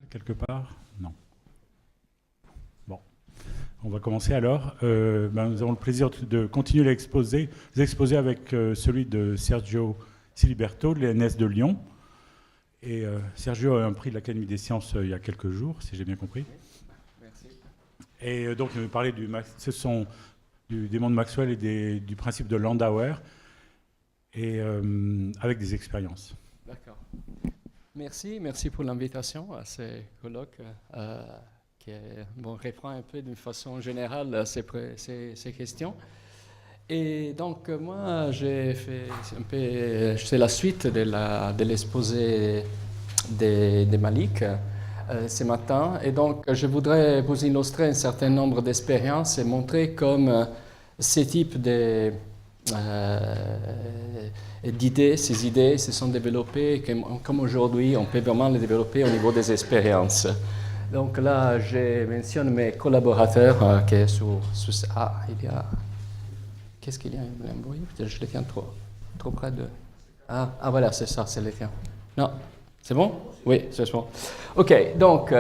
Quelque part? Non. Bon, on va commencer alors. Nous avons le plaisir de continuer les exposés avec celui de Sergio Siliberto, de l'ENS de Lyon. Et Sergio a un prix de l'Académie des sciences il y a quelques jours, si j'ai bien compris. Merci. Et donc, il va parler du démon de Maxwell et du principe de Landauer, et avec des expériences. D'accord. Merci pour l'invitation à ce colloque qui reprend un peu d'une façon générale ces questions. Et donc moi j'ai fait un peu, c'est la suite de l'exposé de Malik ce matin. Et donc je voudrais vous illustrer un certain nombre d'expériences et montrer comme ces types d'idées, ces idées se sont développées comme aujourd'hui, on peut vraiment les développer au niveau des expériences. Donc là, je mentionne mes collaborateurs qui sont sous... Ah, il y a... Qu'est-ce qu'il y a un bruit? Peut-être je les tiens trop près de... Ah voilà, c'est ça, c'est les tiens. Non, c'est bon? Oui, c'est bon. OK, donc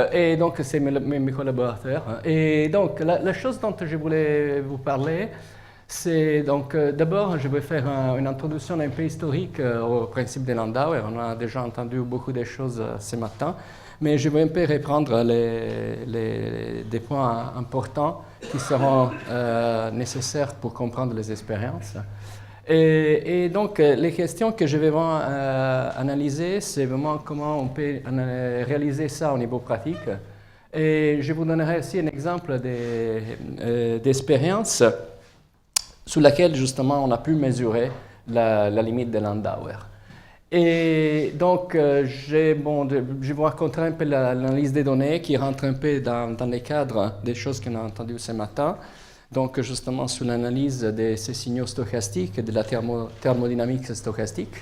c'est mes collaborateurs. Et donc, la chose dont je voulais vous parler, c'est donc d'abord, je vais faire une introduction un peu historique au principe de Landauer. On a déjà entendu beaucoup de choses ce matin, mais je vais un peu reprendre des points importants qui seront nécessaires pour comprendre les expériences. Et donc, les questions que je vais vraiment analyser, c'est vraiment comment on peut réaliser ça au niveau pratique. Et je vous donnerai aussi un exemple d'expérience sous laquelle, justement, on a pu mesurer la limite de Landauer. Et donc, je vous raconterai un peu l'analyse des données qui rentre un peu dans les cadres des choses qu'on a entendues ce matin. Donc, justement, sur l'analyse de ces signaux stochastiques et de la thermodynamique stochastique.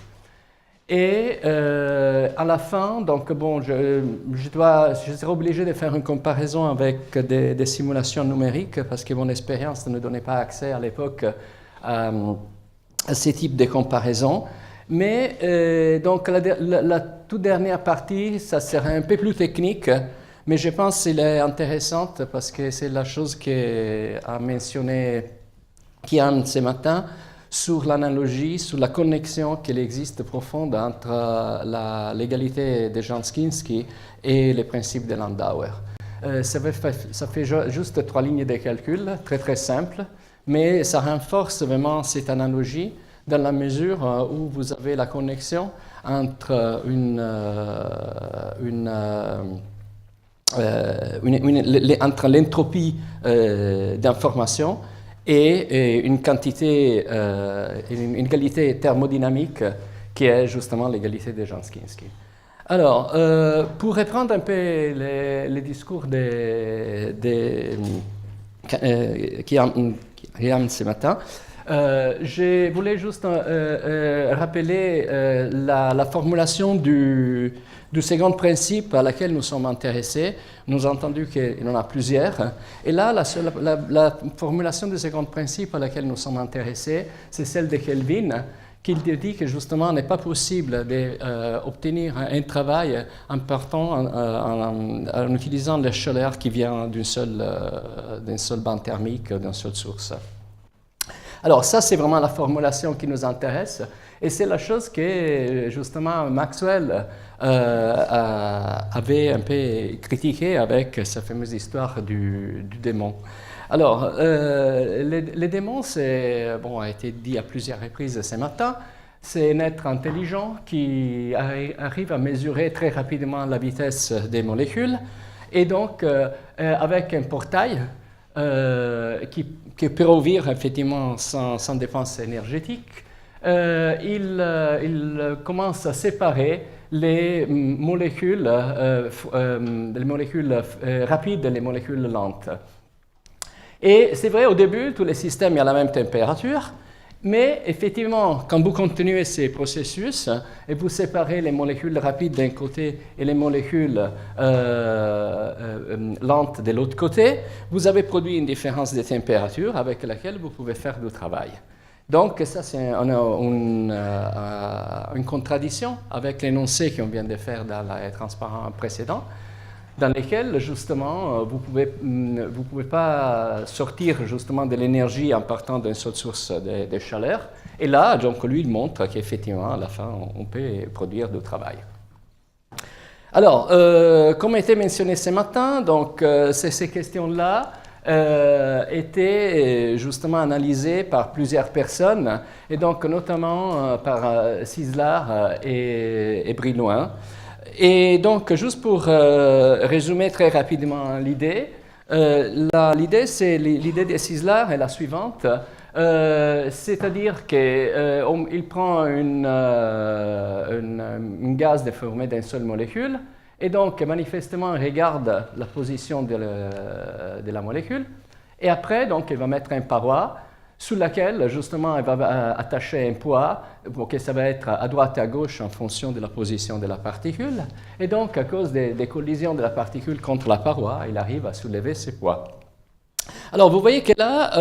Et à la fin, donc, je serai obligé de faire une comparaison avec des simulations numériques parce que mon expérience ne donnait pas accès à l'époque à ces types de comparaisons. Mais donc la toute dernière partie, ça serait un peu plus technique, mais je pense qu'elle est intéressante parce que c'est la chose qu'a mentionné Kian ce matin sur l'analogie, sur la connexion qu'il existe profonde entre l'égalité de Janskinski et les principes de Landauer. Ça fait juste 3 lignes de calcul, très très simples, mais ça renforce vraiment cette analogie dans la mesure où vous avez la connexion entre entre l'entropie d'information et une quantité, une égalité thermodynamique qui est justement l'égalité de Janskinski. Alors, pour reprendre un peu les discours qui ont ce matin, je voulais juste rappeler la formulation du second principe à laquelle nous sommes intéressés. Nous avons entendu qu'il y en a plusieurs. Et là, la formulation du second principe à laquelle nous sommes intéressés, c'est celle de Kelvin, qui dit que justement, il n'est pas possible d'obtenir un travail en utilisant la chaleur qui vient d'une seule bande thermique, d'une seule source. Alors ça, c'est vraiment la formulation qui nous intéresse, et c'est la chose que justement Maxwell avait un peu critiquée avec sa fameuse histoire du démon. Alors, les démons, a été dit à plusieurs reprises ce matin, c'est un être intelligent qui arrive à mesurer très rapidement la vitesse des molécules, et donc avec un portail qui peut ouvrir effectivement sans dépense énergétique, il commence à séparer les molécules rapides et les molécules lentes. Et c'est vrai, au début, tous les systèmes ont la même température, mais effectivement, quand vous continuez ces processus et vous séparez les molécules rapides d'un côté et les molécules lentes de l'autre côté, vous avez produit une différence de température avec laquelle vous pouvez faire du travail. Donc ça, c'est une contradiction avec l'énoncé qu'on vient de faire dans le transparent précédent. dans lesquels justement vous pouvez pas sortir justement de l'énergie en partant d'une seule source de chaleur. Et là, donc lui, il montre qu'effectivement, à la fin, on peut produire du travail. Alors, comme a été mentionné ce matin, donc ces questions-là étaient justement analysées par plusieurs personnes, et donc notamment par Szilard et Brillouin. Et donc, juste pour résumer très rapidement l'idée, l'idée de Szilard est la suivante. C'est-à-dire qu'il prend une gaz déformé d'une seule molécule, et donc manifestement il regarde la position de la molécule, et après donc il va mettre une paroi sur laquelle justement il va attacher un poids, pour que ça va être à droite et à gauche en fonction de la position de la particule, et donc à cause des collisions de la particule contre la paroi, il arrive à soulever ce poids. Alors, vous voyez que là,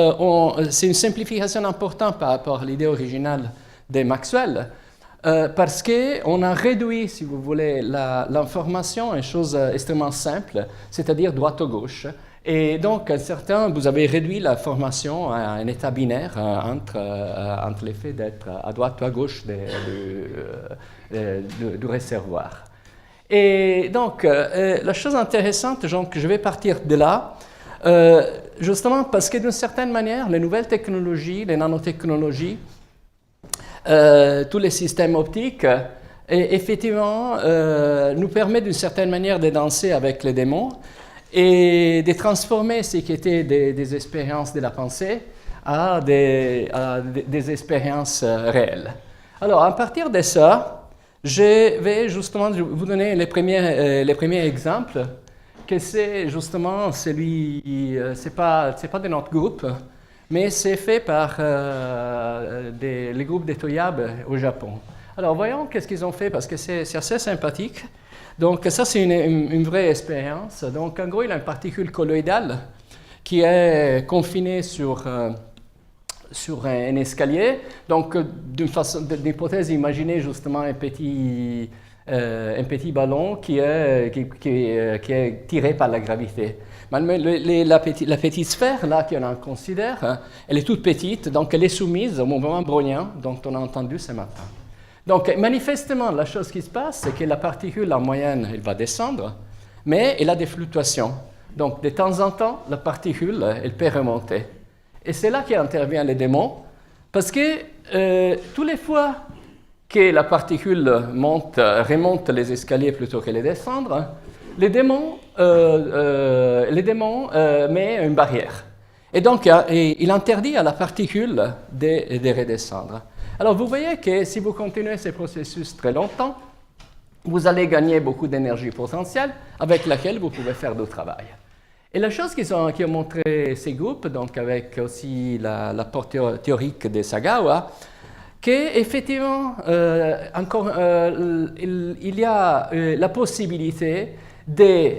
c'est une simplification importante par rapport à l'idée originale de Maxwell, parce qu'on a réduit, si vous voulez, l'information à une chose extrêmement simple, c'est-à-dire droite ou gauche. Et donc, vous avez réduit l'information à un état binaire entre l'effet d'être à droite ou à gauche du réservoir. Et donc, la chose intéressante, donc, je vais partir de là, justement parce que d'une certaine manière, les nouvelles technologies, les nanotechnologies, tous les systèmes optiques, effectivement, nous permettent d'une certaine manière de danser avec les démons et de transformer ce qui était des expériences de la pensée à des expériences réelles. Alors, à partir de ça, je vais justement vous donner les premiers exemples, que c'est justement celui, c'est pas de notre groupe, mais c'est fait par les groupes de Toyab au Japon. Alors voyons qu'est-ce qu'ils ont fait, parce que c'est assez sympathique. Donc ça c'est une vraie expérience. Donc en gros il a une particule colloïdale qui est confinée sur un escalier. Donc d'une hypothèse, imaginez justement un petit ballon qui est tiré par la gravité. La petite sphère, là, qu'on considère, elle est toute petite, donc elle est soumise au mouvement brownien dont on a entendu ce matin. Donc, manifestement, la chose qui se passe, c'est que la particule, en moyenne, elle va descendre, mais elle a des fluctuations. Donc, de temps en temps, la particule, elle peut remonter. Et c'est là qu'intervient le démon, parce que tous les fois que la particule remonte les escaliers plutôt que les descendre, les démons met une barrière. Et donc, il interdit à la particule de redescendre. Alors, vous voyez que si vous continuez ce processus très longtemps, vous allez gagner beaucoup d'énergie potentielle avec laquelle vous pouvez faire du travail. Et la chose qu'ils ont montré ces groupes, donc avec aussi l'apport théorique de Sagawa, qu'effectivement, il y a la possibilité de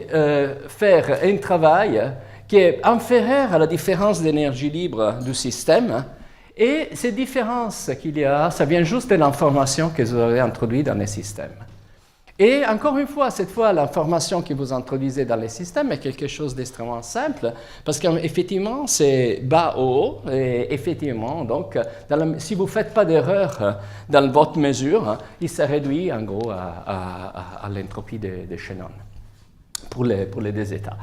faire un travail qui est inférieur à la différence d'énergie libre du système. Et ces différences qu'il y a, ça vient juste de l'information que vous avez introduite dans le système. Et encore une fois, cette fois, l'information que vous introduisez dans le système est quelque chose d'extrêmement simple, parce qu'effectivement, c'est bas au haut, et effectivement, donc, si vous ne faites pas d'erreur dans votre mesure, il se réduit en gros à l'entropie de Shannon pour les deux états.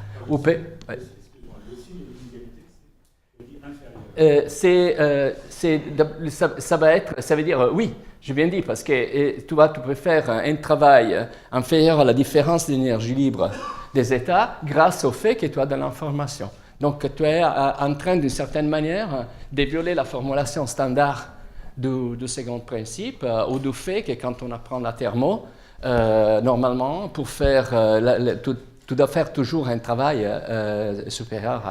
Ça veut dire oui. Je viens de dire, parce que tu peux faire un travail inférieur à la différence d'énergie libre des états grâce au fait que tu as de l'information. Donc, tu es en train, d'une certaine manière, de violer la formulation standard du second principe, ou du fait que quand on apprend la thermo, normalement, pour faire, tu dois faire toujours un travail supérieur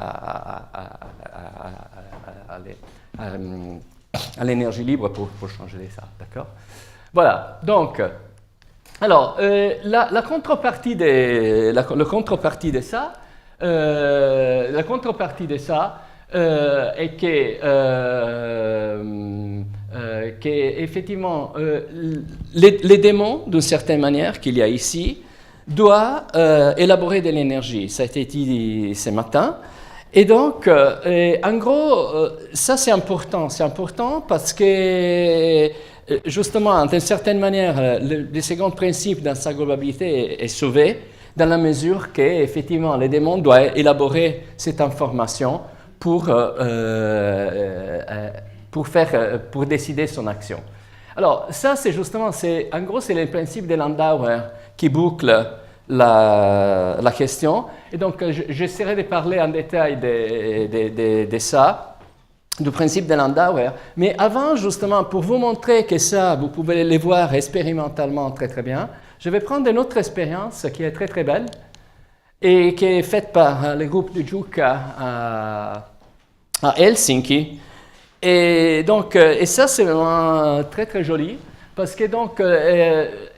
à l'énergie libre pour changer ça, d'accord? Voilà, donc, alors, la contrepartie de ça, est qu'effectivement, les démons, d'une certaine manière, qu'il y a ici, doit élaborer de l'énergie. Ça a été dit ce matin. Et donc, en gros, ça c'est important. C'est important parce que, justement, d'une certaine manière, le second principe dans sa globalité est sauvé, dans la mesure qu'effectivement, le démon doit élaborer cette information pour décider son action. Alors, ça, c'est justement, en gros, c'est le principe de Landauer qui boucle la question. Et donc, j'essaierai de parler en détail de ça, du principe de Landauer. Mais avant, justement, pour vous montrer que ça, vous pouvez le voir expérimentalement très, très bien, je vais prendre une autre expérience qui est très, très belle et qui est faite par le groupe du JUCA à Helsinki. Et donc, et ça, c'est vraiment très, très joli. Parce que donc,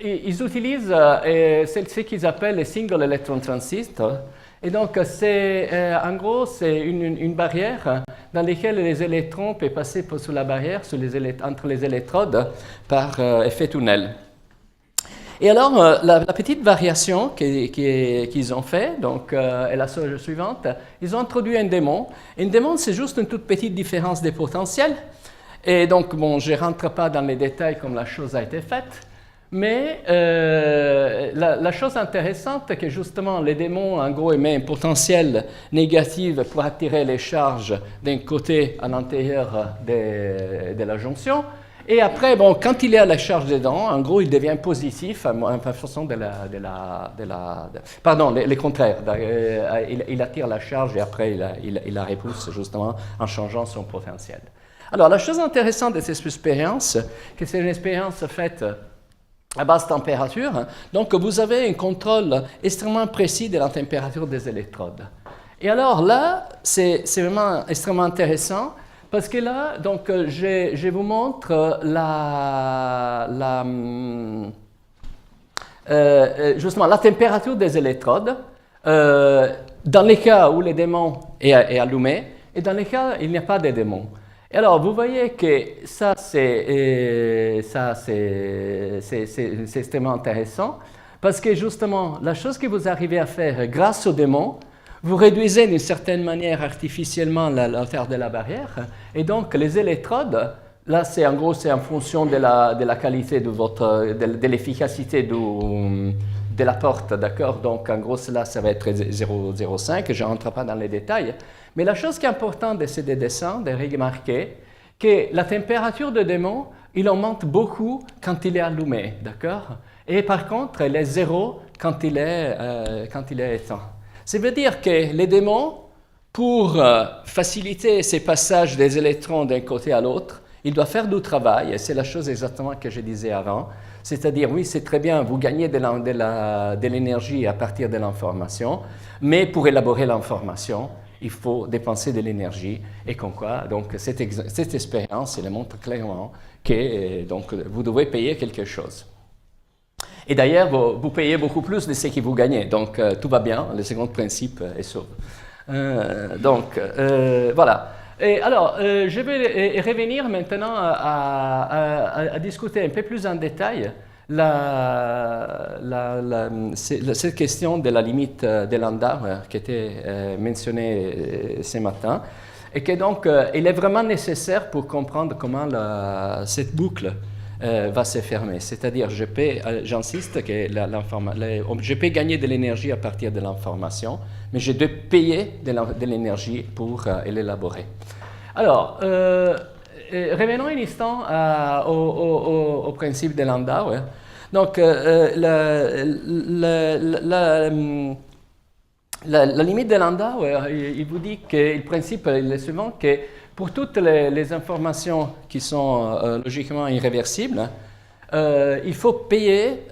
ils utilisent ce qu'ils appellent les single electron transistors. Et donc, en gros, c'est une barrière dans laquelle les électrons peuvent passer sous la barrière entre les électrodes par effet tunnel. Et alors, la petite variation qu'ils ont fait, donc, est la suivante. Ils ont introduit un démon. Un démon, c'est juste une toute petite différence des potentiels. Et donc, bon, je ne rentre pas dans les détails comme la chose a été faite, mais la chose intéressante, c'est que justement, les démons, en gros, émettent un potentiel négatif pour attirer les charges d'un côté à l'intérieur de la jonction. Et après, bon, quand il est à la charge dedans, en gros, il devient positif en façon pardon, les contraires. Il attire la charge et après, il la repousse justement en changeant son potentiel. Alors, la chose intéressante de cette expérience, que c'est une expérience faite à basse température, donc vous avez un contrôle extrêmement précis de la température des électrodes. Et alors là, c'est vraiment extrêmement intéressant, parce que là, donc, je vous montre justement la température des électrodes, dans les cas où le démon est allumé, et dans les cas où il n'y a pas de démon. Et alors, vous voyez que ça, c'est extrêmement intéressant, parce que justement, la chose que vous arrivez à faire grâce au démon, vous réduisez d'une certaine manière artificiellement la taille de la barrière, et donc les électrodes, là, en gros, c'est en fonction de la qualité de l'efficacité de la porte, d'accord? Donc, en gros, là, ça va être 0,05, je ne rentre pas dans les détails. Mais la chose qui est importante de ces dessins, de remarquer que la température de démon, il augmente beaucoup quand il est allumé, d'accord? Et par contre, elle est zéro quand il est éteint. Ça veut dire que les démons, pour faciliter ces passages des électrons d'un côté à l'autre, il doit faire du travail, et c'est la chose exactement que je disais avant. C'est-à-dire, oui, c'est très bien, vous gagnez de l'énergie à partir de l'information, mais pour élaborer l'information, il faut dépenser de l'énergie. Et comme quoi, donc, cette expérience, elle montre clairement que donc, vous devez payer quelque chose. Et d'ailleurs, vous payez beaucoup plus de ce que vous gagnez. Donc, tout va bien, le second principe est sauvé. Voilà. Et alors, je vais revenir maintenant à discuter un peu plus en détail cette question de la limite de Landauer qui était mentionnée ce matin, et que donc, il est vraiment nécessaire pour comprendre comment cette boucle va se fermer. C'est-à-dire, j'insiste que je peux gagner de l'énergie à partir de l'information, mais je dois payer de l'énergie pour l'élaborer. Alors, revenons un instant au principe de Landauer. Donc, la limite de Landauer, il vous dit que le principe est le suivant, que pour toutes les informations qui sont logiquement irréversibles, il faut payer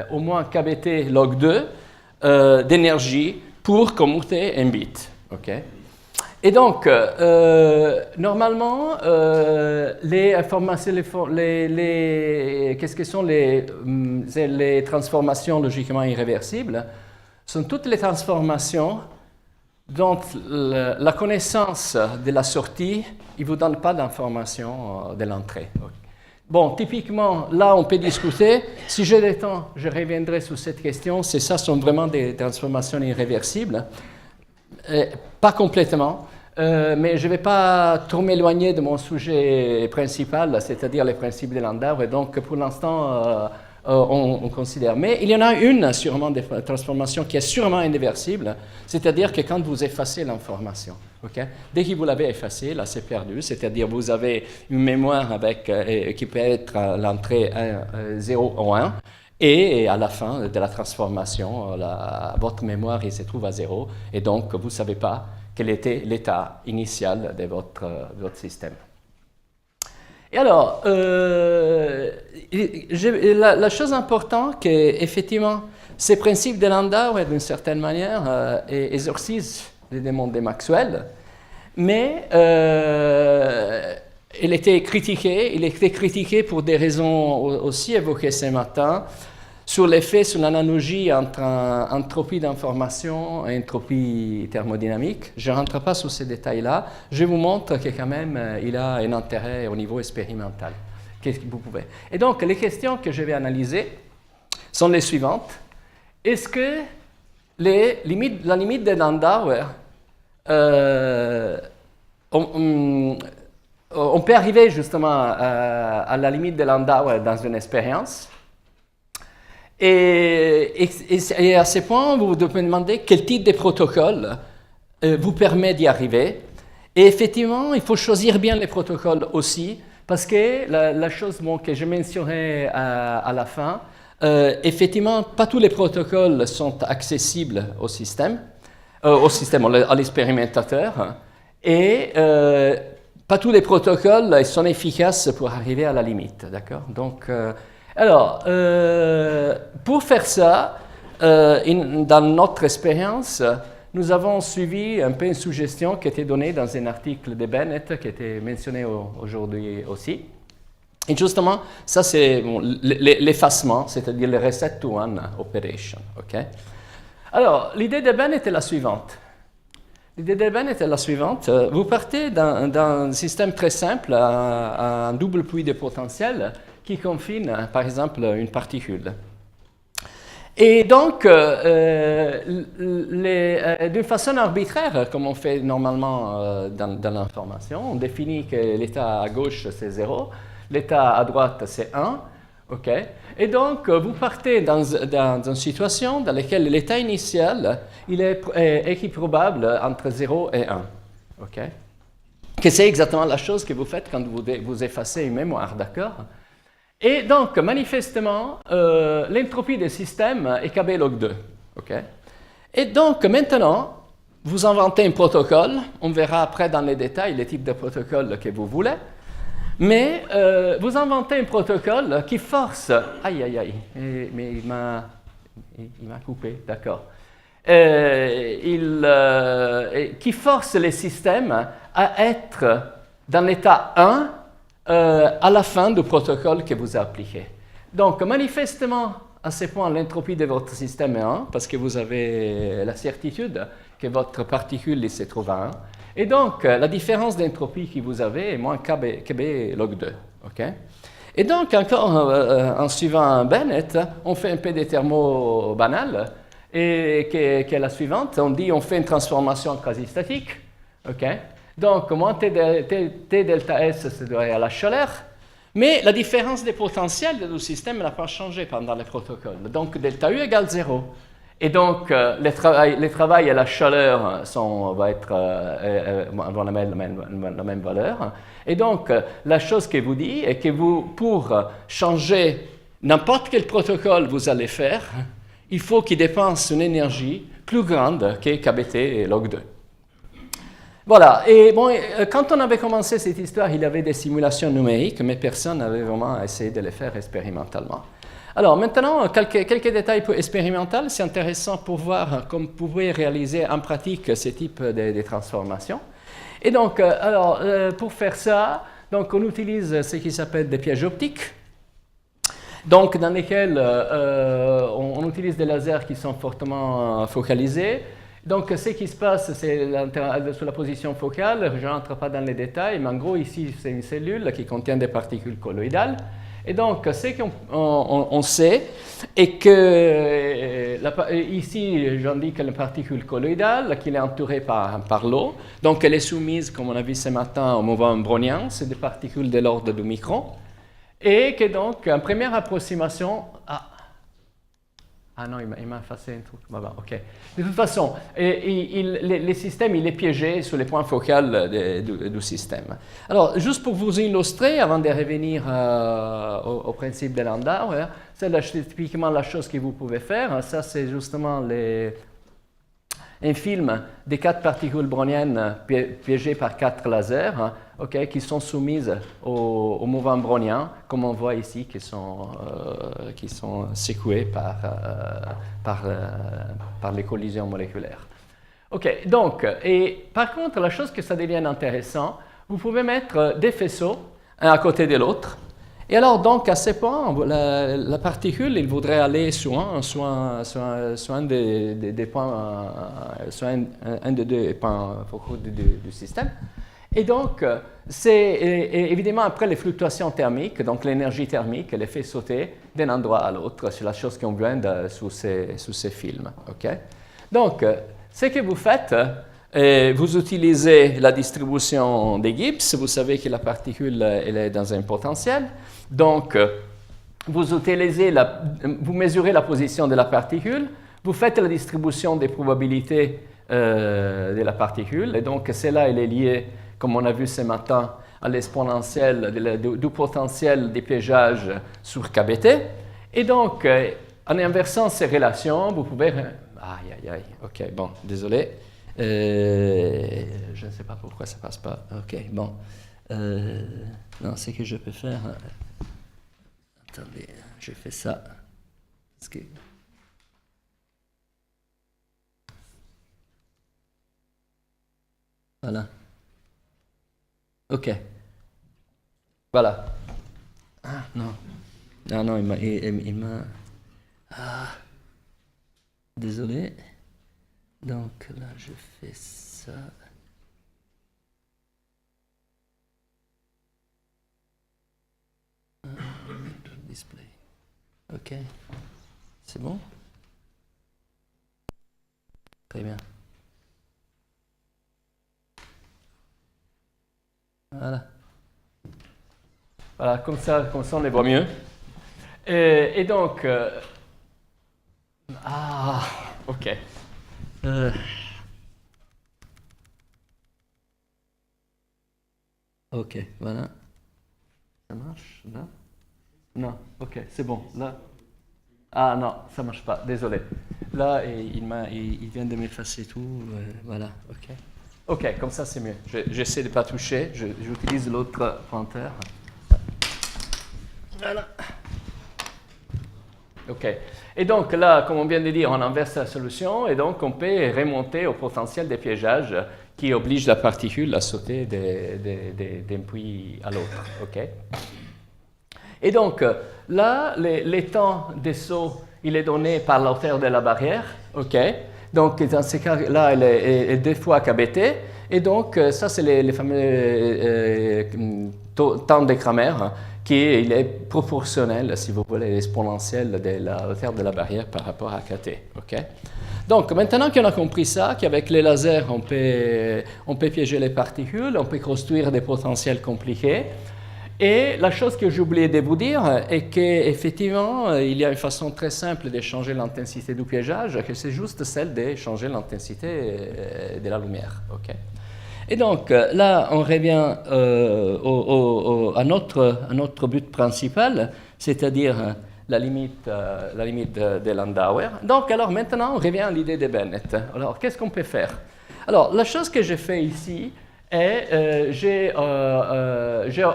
au moins KBT log 2 d'énergie pour commuter un bit. Okay? Et donc, normalement, les informations, qu'est-ce que sont les transformations logiquement irréversibles? Sont toutes les transformations dont la connaissance de la sortie, il ne vous donne pas d'information de l'entrée. Okay. Bon, typiquement, là, on peut discuter. Si j'ai le temps, je reviendrai sur cette question. Ça sont vraiment des transformations irréversibles. Pas complètement, mais je ne vais pas trop m'éloigner de mon sujet principal, c'est-à-dire les principes de Landau. Et donc, pour l'instant, on considère. Mais il y en a une, sûrement, des transformations qui est sûrement irréversible, c'est-à-dire que quand vous effacez l'information, okay? Dès que vous l'avez effacée, là, c'est perdu, c'est-à-dire vous avez une mémoire avec, qui peut être à l'entrée 0 ou 1, et à la fin de la transformation, votre mémoire il se trouve à 0, et donc vous ne savez pas quel était l'état initial de votre système. Et alors, la chose importante, c'est qu'effectivement, ces principes de Landau, d'une certaine manière, exorcisent les démons de Maxwell, mais il était critiqué pour des raisons aussi évoquées ce matin, sur l'effet, sur l'analogie entre entropie d'information et entropie thermodynamique. Je ne rentre pas sur ces détails-là. Je vous montre que quand même, il a un intérêt au niveau expérimental. Qu'est-ce que vous pouvez. Et donc, les questions que je vais analyser sont les suivantes. Est-ce que la limite de Landauer, on peut arriver justement à la limite de Landauer dans une expérience? Et à ce point, vous devez me demander quel type de protocole vous permet d'y arriver. Et effectivement, il faut choisir bien les protocoles aussi, parce que la chose que je mentionnerai à la fin, effectivement, pas tous les protocoles sont accessibles au système, à l'expérimentateur, et pas tous les protocoles sont efficaces pour arriver à la limite, d'accord? Donc, alors, pour faire ça, dans notre expérience, nous avons suivi un peu une suggestion qui était donnée dans un article de Bennett, qui était mentionné aujourd'hui aussi. Et justement, ça c'est l'effacement, c'est-à-dire le reset to one operation. Okay? Alors, l'idée de Bennett est la suivante. Vous partez d'un système très simple, un double puits de potentiel, qui confine, par exemple, une particule. Et donc, d'une façon arbitraire, comme on fait normalement dans l'information, on définit que l'état à gauche, c'est 0, l'état à droite, c'est 1, ok? Et donc, vous partez dans une situation dans laquelle l'état initial, il est équiprobable entre 0 et 1, ok? Que c'est exactement la chose que vous faites quand vous effacez une mémoire, d'accord? Et donc, manifestement, l'entropie des systèmes est KB log 2. Okay? Et donc, maintenant, vous inventez un protocole. On verra après dans les détails les types de protocoles que vous voulez. Mais vous inventez un protocole qui force... Aïe, mais il m'a coupé, d'accord. Qui force les systèmes à être dans l'état 1 à la fin du protocole que vous appliquez. Donc, manifestement, à ce point, l'entropie de votre système est 1, parce que vous avez la certitude que votre particule se trouve à 1. Et donc, la différence d'entropie que vous avez est moins KB log 2. Okay? Et donc, encore en suivant Bennett, on fait un peu de thermo banal, et qui est la suivante. On dit on fait une transformation quasi-statique. Okay? Donc, moins T delta S, c'est à la chaleur, mais la différence des potentiels du système n'a pas changé pendant le protocole. Donc, delta U égale 0. Et donc, le travail et la chaleur vont avoir la même valeur. Et donc, la chose que vous dit est que pour changer n'importe quel protocole vous allez faire, il faut qu'il dépense une énergie plus grande que KBT log 2. Voilà, et bon, quand on avait commencé cette histoire, il y avait des simulations numériques, mais personne n'avait vraiment essayé de les faire expérimentalement. Alors maintenant, quelques détails expérimentaux, c'est intéressant pour voir comment vous pouvez réaliser en pratique ce type de transformation. Et donc, pour faire ça, donc on utilise ce qui s'appelle des pièges optiques, donc dans lesquels on utilise des lasers qui sont fortement focalisés. Donc, ce qui se passe, c'est sur la position focale, je n'entre pas dans les détails, mais en gros, ici, c'est une cellule qui contient des particules colloïdales. Et donc, ce qu'on sait est que, ici, j'indique une particule colloïdale qui est entourée par l'eau. Donc, elle est soumise, comme on a vu ce matin, au mouvement brownien. C'est des particules de l'ordre du micron. Et que donc, en première approximation... Ah non, il m'a effacé un truc. Bah, ok. De toute façon, le système il est piégé sur les points focaux du système. Alors, juste pour vous illustrer, avant de revenir au principe de Landau, c'est typiquement la chose que vous pouvez faire. Ça, c'est justement un film des 4 particules browniennes piégées par 4 lasers, qui sont soumises au mouvement brownien, comme on voit ici, qui sont secouées par les collisions moléculaires. Ok, donc, et par contre, la chose que ça devient intéressant, vous pouvez mettre des faisceaux, un à côté de l'autre. Et alors, donc, à ce point, la particule, il voudrait aller sur un des points, sur un des 2 points focaux du système. Et donc, c'est évidemment après les fluctuations thermiques, donc l'énergie thermique, elle les fait sauter d'un endroit à l'autre. C'est la chose qu'on voit sous ces films. Okay? Donc, ce que vous faites, vous utilisez la distribution des Gibbs. Vous savez que la particule elle est dans un potentiel. Donc, vous mesurez la position de la particule, vous faites la distribution des probabilités de la particule, et donc celle-là, elle est liée, comme on a vu ce matin, à l'exponentielle du potentiel des piégeages sur KBT. Et donc, en inversant ces relations, vous pouvez... ok, bon, désolé. Je ne sais pas pourquoi ça ne passe pas. Ok, bon. Non, ce que je peux faire... Attendez, j'ai fait ça. Parce que... Voilà. Ok. Voilà. Ah, non. Non, il m'a... Ah. Désolé. Donc, là, je fais ça. Display. Ok. C'est bon? Très bien. Voilà. Voilà, comme ça on les voit mieux. Et donc... ok. Ok, voilà. Ça marche, là? Non, ok, c'est bon, là. Ah non, ça marche pas, désolé. Là, il vient de m'effacer tout, voilà, ok. Ok, comme ça c'est mieux. J'essaie de ne pas toucher, j'utilise l'autre pointeur. Voilà. Ok. Et donc là, comme on vient de dire, on inverse la solution et donc on peut remonter au potentiel des piégeages qui oblige la particule à sauter d'un puits à l'autre. Okay? Et donc là, les temps des sauts, il est donné par la hauteur de la barrière. Okay? Donc dans ces cas-là, elle est 2 fois KBT. Et donc ça, c'est les fameux temps de Cramer il est proportionnel, si vous voulez, l'exponentielle de la hauteur de la barrière par rapport à KT. Okay? Donc, maintenant qu'on a compris ça, qu'avec les lasers, on peut piéger les particules, on peut construire des potentiels compliqués. Et la chose que j'ai oublié de vous dire est qu'effectivement, il y a une façon très simple de changer l'intensité du piégeage, que c'est juste celle de changer l'intensité de la lumière. Okay? Et donc, là, on revient à notre but principal, c'est-à-dire la limite de Landauer. Donc, alors maintenant, on revient à l'idée de Bennett. Alors, qu'est-ce qu'on peut faire? Alors, la chose que j'ai fait ici est, j'ai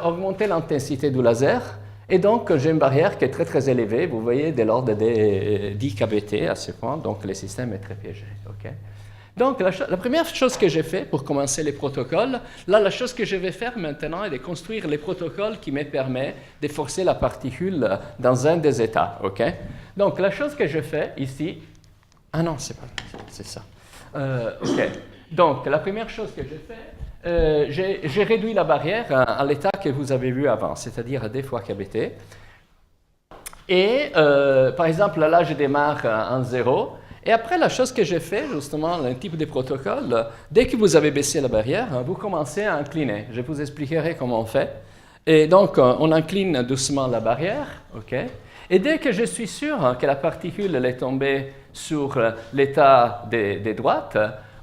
augmenté l'intensité du laser, et donc j'ai une barrière qui est très très élevée, vous voyez, de l'ordre de 10 kBt à ce point, donc le système est très piégé. Okay? Donc, la première chose que j'ai fait pour commencer les protocoles, là, la chose que je vais faire maintenant est de construire les protocoles qui me permettent de forcer la particule dans un des états. Okay? Donc, la chose que je fais ici... Ah non, c'est ça. OK. Donc, la première chose que j'ai fait, j'ai réduit la barrière à l'état que vous avez vu avant, c'est-à-dire d fois kBt. Et, par exemple, là, je démarre en 0. Et après, la chose que j'ai fait, justement, un type de protocole, dès que vous avez baissé la barrière, vous commencez à incliner. Je vous expliquerai comment on fait. Et donc, on incline doucement la barrière, OK? Et dès que je suis sûr que la particule est tombée sur l'état des droites,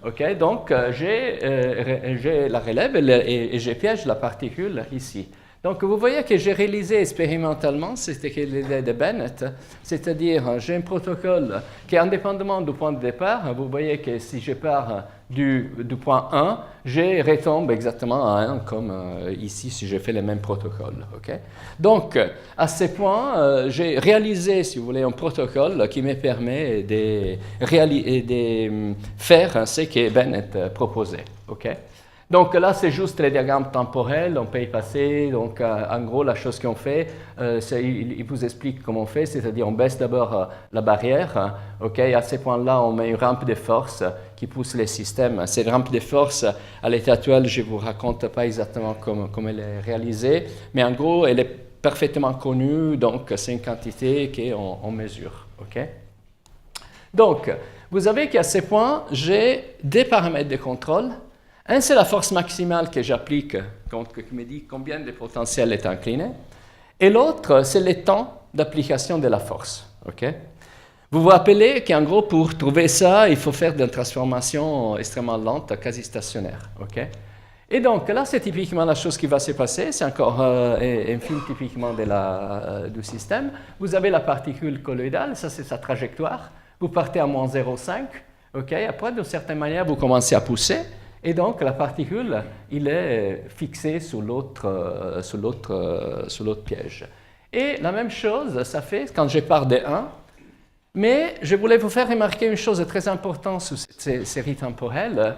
OK, donc j'ai la relève et je piège la particule ici. Donc, vous voyez que j'ai réalisé expérimentalement, c'était l'idée de Bennett, c'est-à-dire j'ai un protocole qui, indépendamment du point de départ, vous voyez que si je pars du point 1, je retombe exactement à 1, comme ici si je fais le même protocole. Okay? Donc, à ce point, j'ai réalisé, si vous voulez, un protocole qui me permet de faire ce que Bennett proposait. Okay? Donc là, c'est juste les diagrammes temporels, on peut y passer. Donc en gros, la chose qu'on fait, il vous explique comment on fait, c'est-à-dire on baisse d'abord la barrière. Okay, à ce point-là, on met une rampe de force qui pousse les systèmes. Cette rampe de force, à l'état actuel, je ne vous raconte pas exactement comment elle est réalisée, mais en gros, elle est parfaitement connue, donc c'est une quantité qu'on mesure. Okay? Donc, vous avez qu'à ce point, j'ai deux paramètres de contrôle. Un, c'est la force maximale que j'applique, qui me dit combien de potentiel est incliné. Et l'autre, c'est le temps d'application de la force. Okay? Vous vous rappelez qu'en gros, pour trouver ça, il faut faire une transformation extrêmement lente, quasi stationnaire. Okay? Et donc, là, c'est typiquement la chose qui va se passer. C'est encore un film typiquement du système. Vous avez la particule colloïdale, ça, c'est sa trajectoire. Vous partez à moins 0,5. Okay? Après, d'une certaine manière, vous commencez à pousser. Et donc, la particule, il est fixée sous l'autre piège. Et la même chose, ça fait quand je pars de 1. Mais je voulais vous faire remarquer une chose très importante sur cette série temporelle,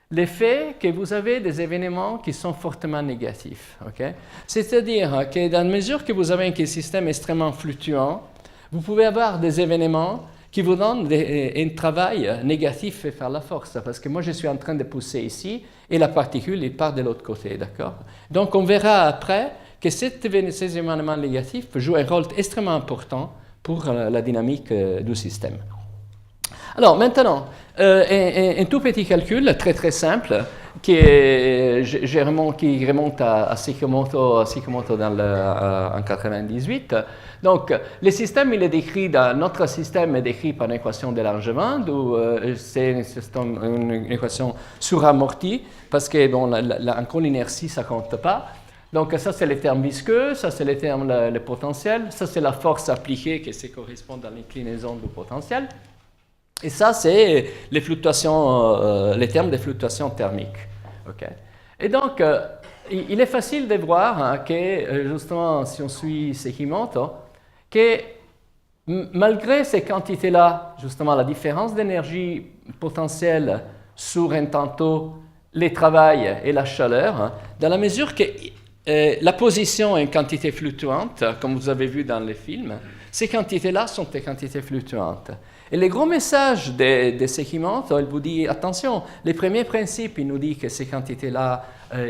l'effet que vous avez des événements qui sont fortement négatifs. Okay? C'est-à-dire que dans la mesure que vous avez un système extrêmement fluctuant, vous pouvez avoir des événements qui vous donne un travail négatif fait par la force, parce que moi je suis en train de pousser ici et la particule elle part de l'autre côté, d'accord? Donc on verra après que ces événements négatifs jouent un rôle extrêmement important pour la dynamique du système. Alors maintenant, un tout petit calcul très très simple qui remonte à Sakamoto en 1998. Donc, le système, notre système est décrit par une équation de Langevin, c'est une équation suramortie, parce que, bon, encore l'inertie, ça ne compte pas. Donc, ça, c'est les termes visqueux, ça, c'est les termes le potentiel, ça, c'est la force appliquée qui correspond à l'inclinaison du potentiel. Et ça, c'est les termes de fluctuations thermiques. Okay. Et donc, il est facile de voir que, justement, si on suit Sekimoto, que malgré ces quantités-là, justement, la différence d'énergie potentielle sur un tantôt, le travail et la chaleur, dans la mesure que la position est une quantité fluctuante, comme vous avez vu dans les films, ces quantités-là sont des quantités fluctuantes. Et le gros message de Sekimoto, il vous dit, attention, le premier principe, il nous dit que ces quantités-là,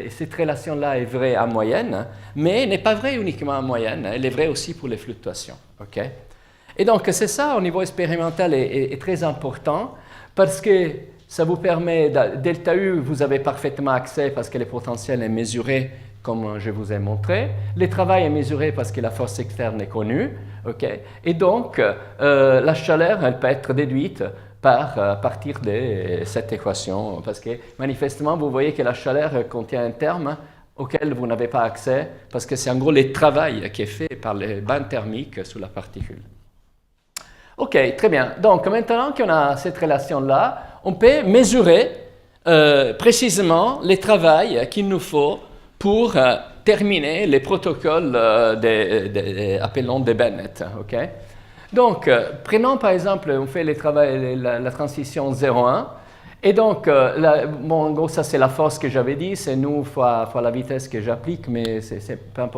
cette relation-là est vraie en moyenne, mais n'est pas vraie uniquement en moyenne, elle est vraie aussi pour les fluctuations. Okay? Et donc, c'est ça, au niveau expérimental, est très important, parce que ça vous permet, delta U, vous avez parfaitement accès parce que le potentiel est mesuré, comme je vous ai montré. Le travail est mesuré parce que la force externe est connue. Okay? Et donc, la chaleur, elle peut être déduite à partir de cette équation, parce que manifestement, vous voyez que la chaleur contient un terme auquel vous n'avez pas accès, parce que c'est en gros le travail qui est fait par les bandes thermiques sur la particule. OK, très bien. Donc, maintenant qu'on a cette relation-là, on peut mesurer précisément le travail qu'il nous faut pour terminer les protocoles appelons de Bennett. Okay? Donc, prenons par exemple, on fait la transition 0,1. Et donc, en gros, ça c'est la force que j'avais dit, c'est nous fois la vitesse que j'applique, mais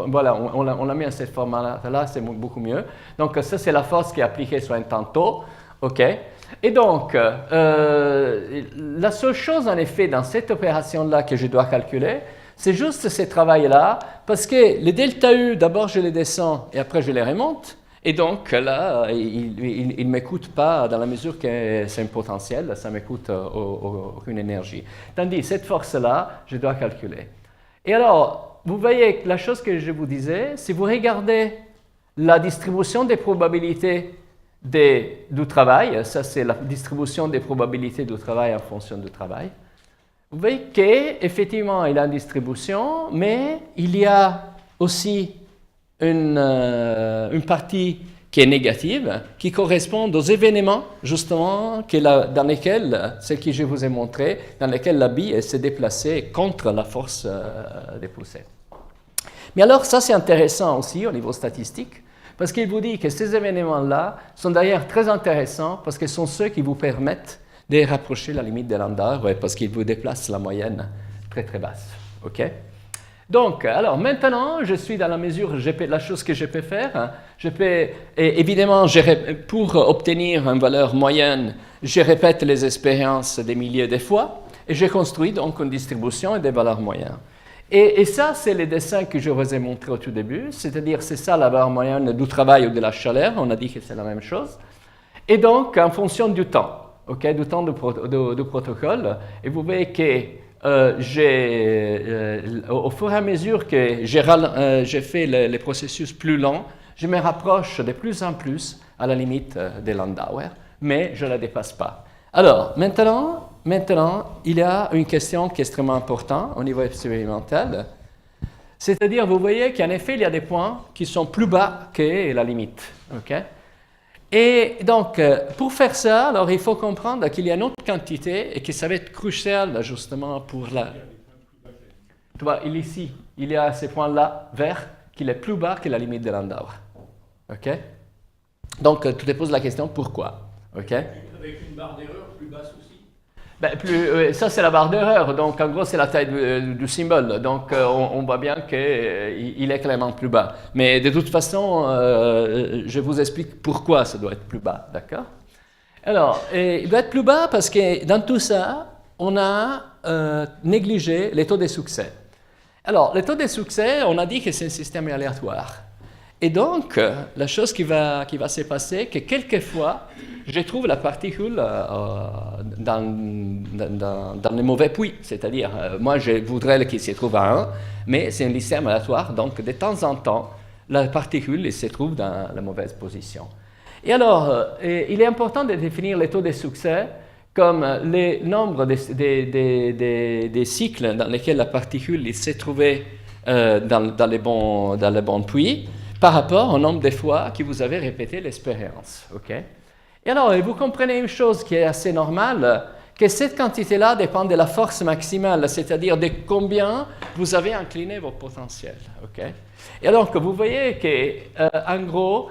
voilà, on l'a mis à cette forme-là, c'est beaucoup mieux. Donc, ça c'est la force qui est appliquée sur un tantôt. Okay? Et donc, la seule chose, en effet, dans cette opération-là que je dois calculer, c'est juste ce travail-là, parce que les delta U, d'abord je les descends et après je les remonte, et donc là, il ne m'écoute pas dans la mesure que c'est un potentiel, ça ne m'écoute aucune énergie. Tandis cette force-là, je dois calculer. Et alors, vous voyez, la chose que je vous disais, si vous regardez la distribution des probabilités du travail, ça c'est la distribution des probabilités du travail en fonction du travail, vous voyez qu'effectivement, il y a une distribution, mais il y a aussi une partie qui est négative, qui correspond aux événements, justement, dans lesquels, ce que je vous ai montré, dans lesquels la bille s'est déplacée contre la force des poussées. Mais alors, ça c'est intéressant aussi au niveau statistique, parce qu'il vous dit que ces événements-là sont d'ailleurs très intéressants, parce qu'ils sont ceux qui vous permettent de rapprocher la limite de Landauer, parce qu'il vous déplace la moyenne très très basse. OK? Donc, alors maintenant, je suis dans la mesure, la chose que je peux faire, je peux, évidemment, pour obtenir une valeur moyenne, je répète les expériences des milliers de fois, et je construis donc une distribution et des valeurs moyennes. Et ça, c'est les dessins que je vous ai montrés au tout début, c'est-à-dire c'est ça la valeur moyenne du travail ou de la chaleur, on a dit que c'est la même chose, et donc en fonction du temps. Okay, du temps du protocole, et vous voyez que au fur et à mesure que j'ai fait les processus plus longs, je me rapproche de plus en plus à la limite de Landauer, mais je ne la dépasse pas. Alors, maintenant, il y a une question qui est extrêmement importante au niveau expérimental, c'est-à-dire, vous voyez qu'en effet, il y a des points qui sont plus bas que la limite. Okay? Et donc, pour faire ça, alors il faut comprendre qu'il y a une autre quantité et que ça va être crucial justement pour la... Tu vois, ici, il y a ces points-là verts qui est plus bas que la limite de Landauer. OK? Donc, tu te poses la question, pourquoi? OK? Avec une barre d'erreur plus basse aussi? Ben, ça, c'est la barre d'erreur. Donc, en gros, c'est la taille du symbole. Donc, on voit bien qu'il est clairement plus bas. Mais de toute façon, je vous explique pourquoi ça doit être plus bas. D'accord? Alors, il doit être plus bas parce que dans tout ça, on a négligé les taux de succès. Alors, les taux de succès, on a dit que c'est un système aléatoire. Et donc, la chose qui va se passer, c'est que quelquefois, je trouve la particule dans les mauvais puits. C'est-à-dire, moi, je voudrais qu'il se trouve à 1, mais c'est un système aléatoire, donc de temps en temps, la particule se trouve dans la mauvaise position. Et alors, il est important de définir les taux de succès comme le nombre des cycles dans lesquels la particule s'est trouvée dans les bons puits, par rapport au nombre de fois que vous avez répété l'expérience. Okay? Et alors, vous comprenez une chose qui est assez normale, que cette quantité-là dépend de la force maximale, c'est-à-dire de combien vous avez incliné vos potentiels. Okay? Et donc, vous voyez qu'en gros,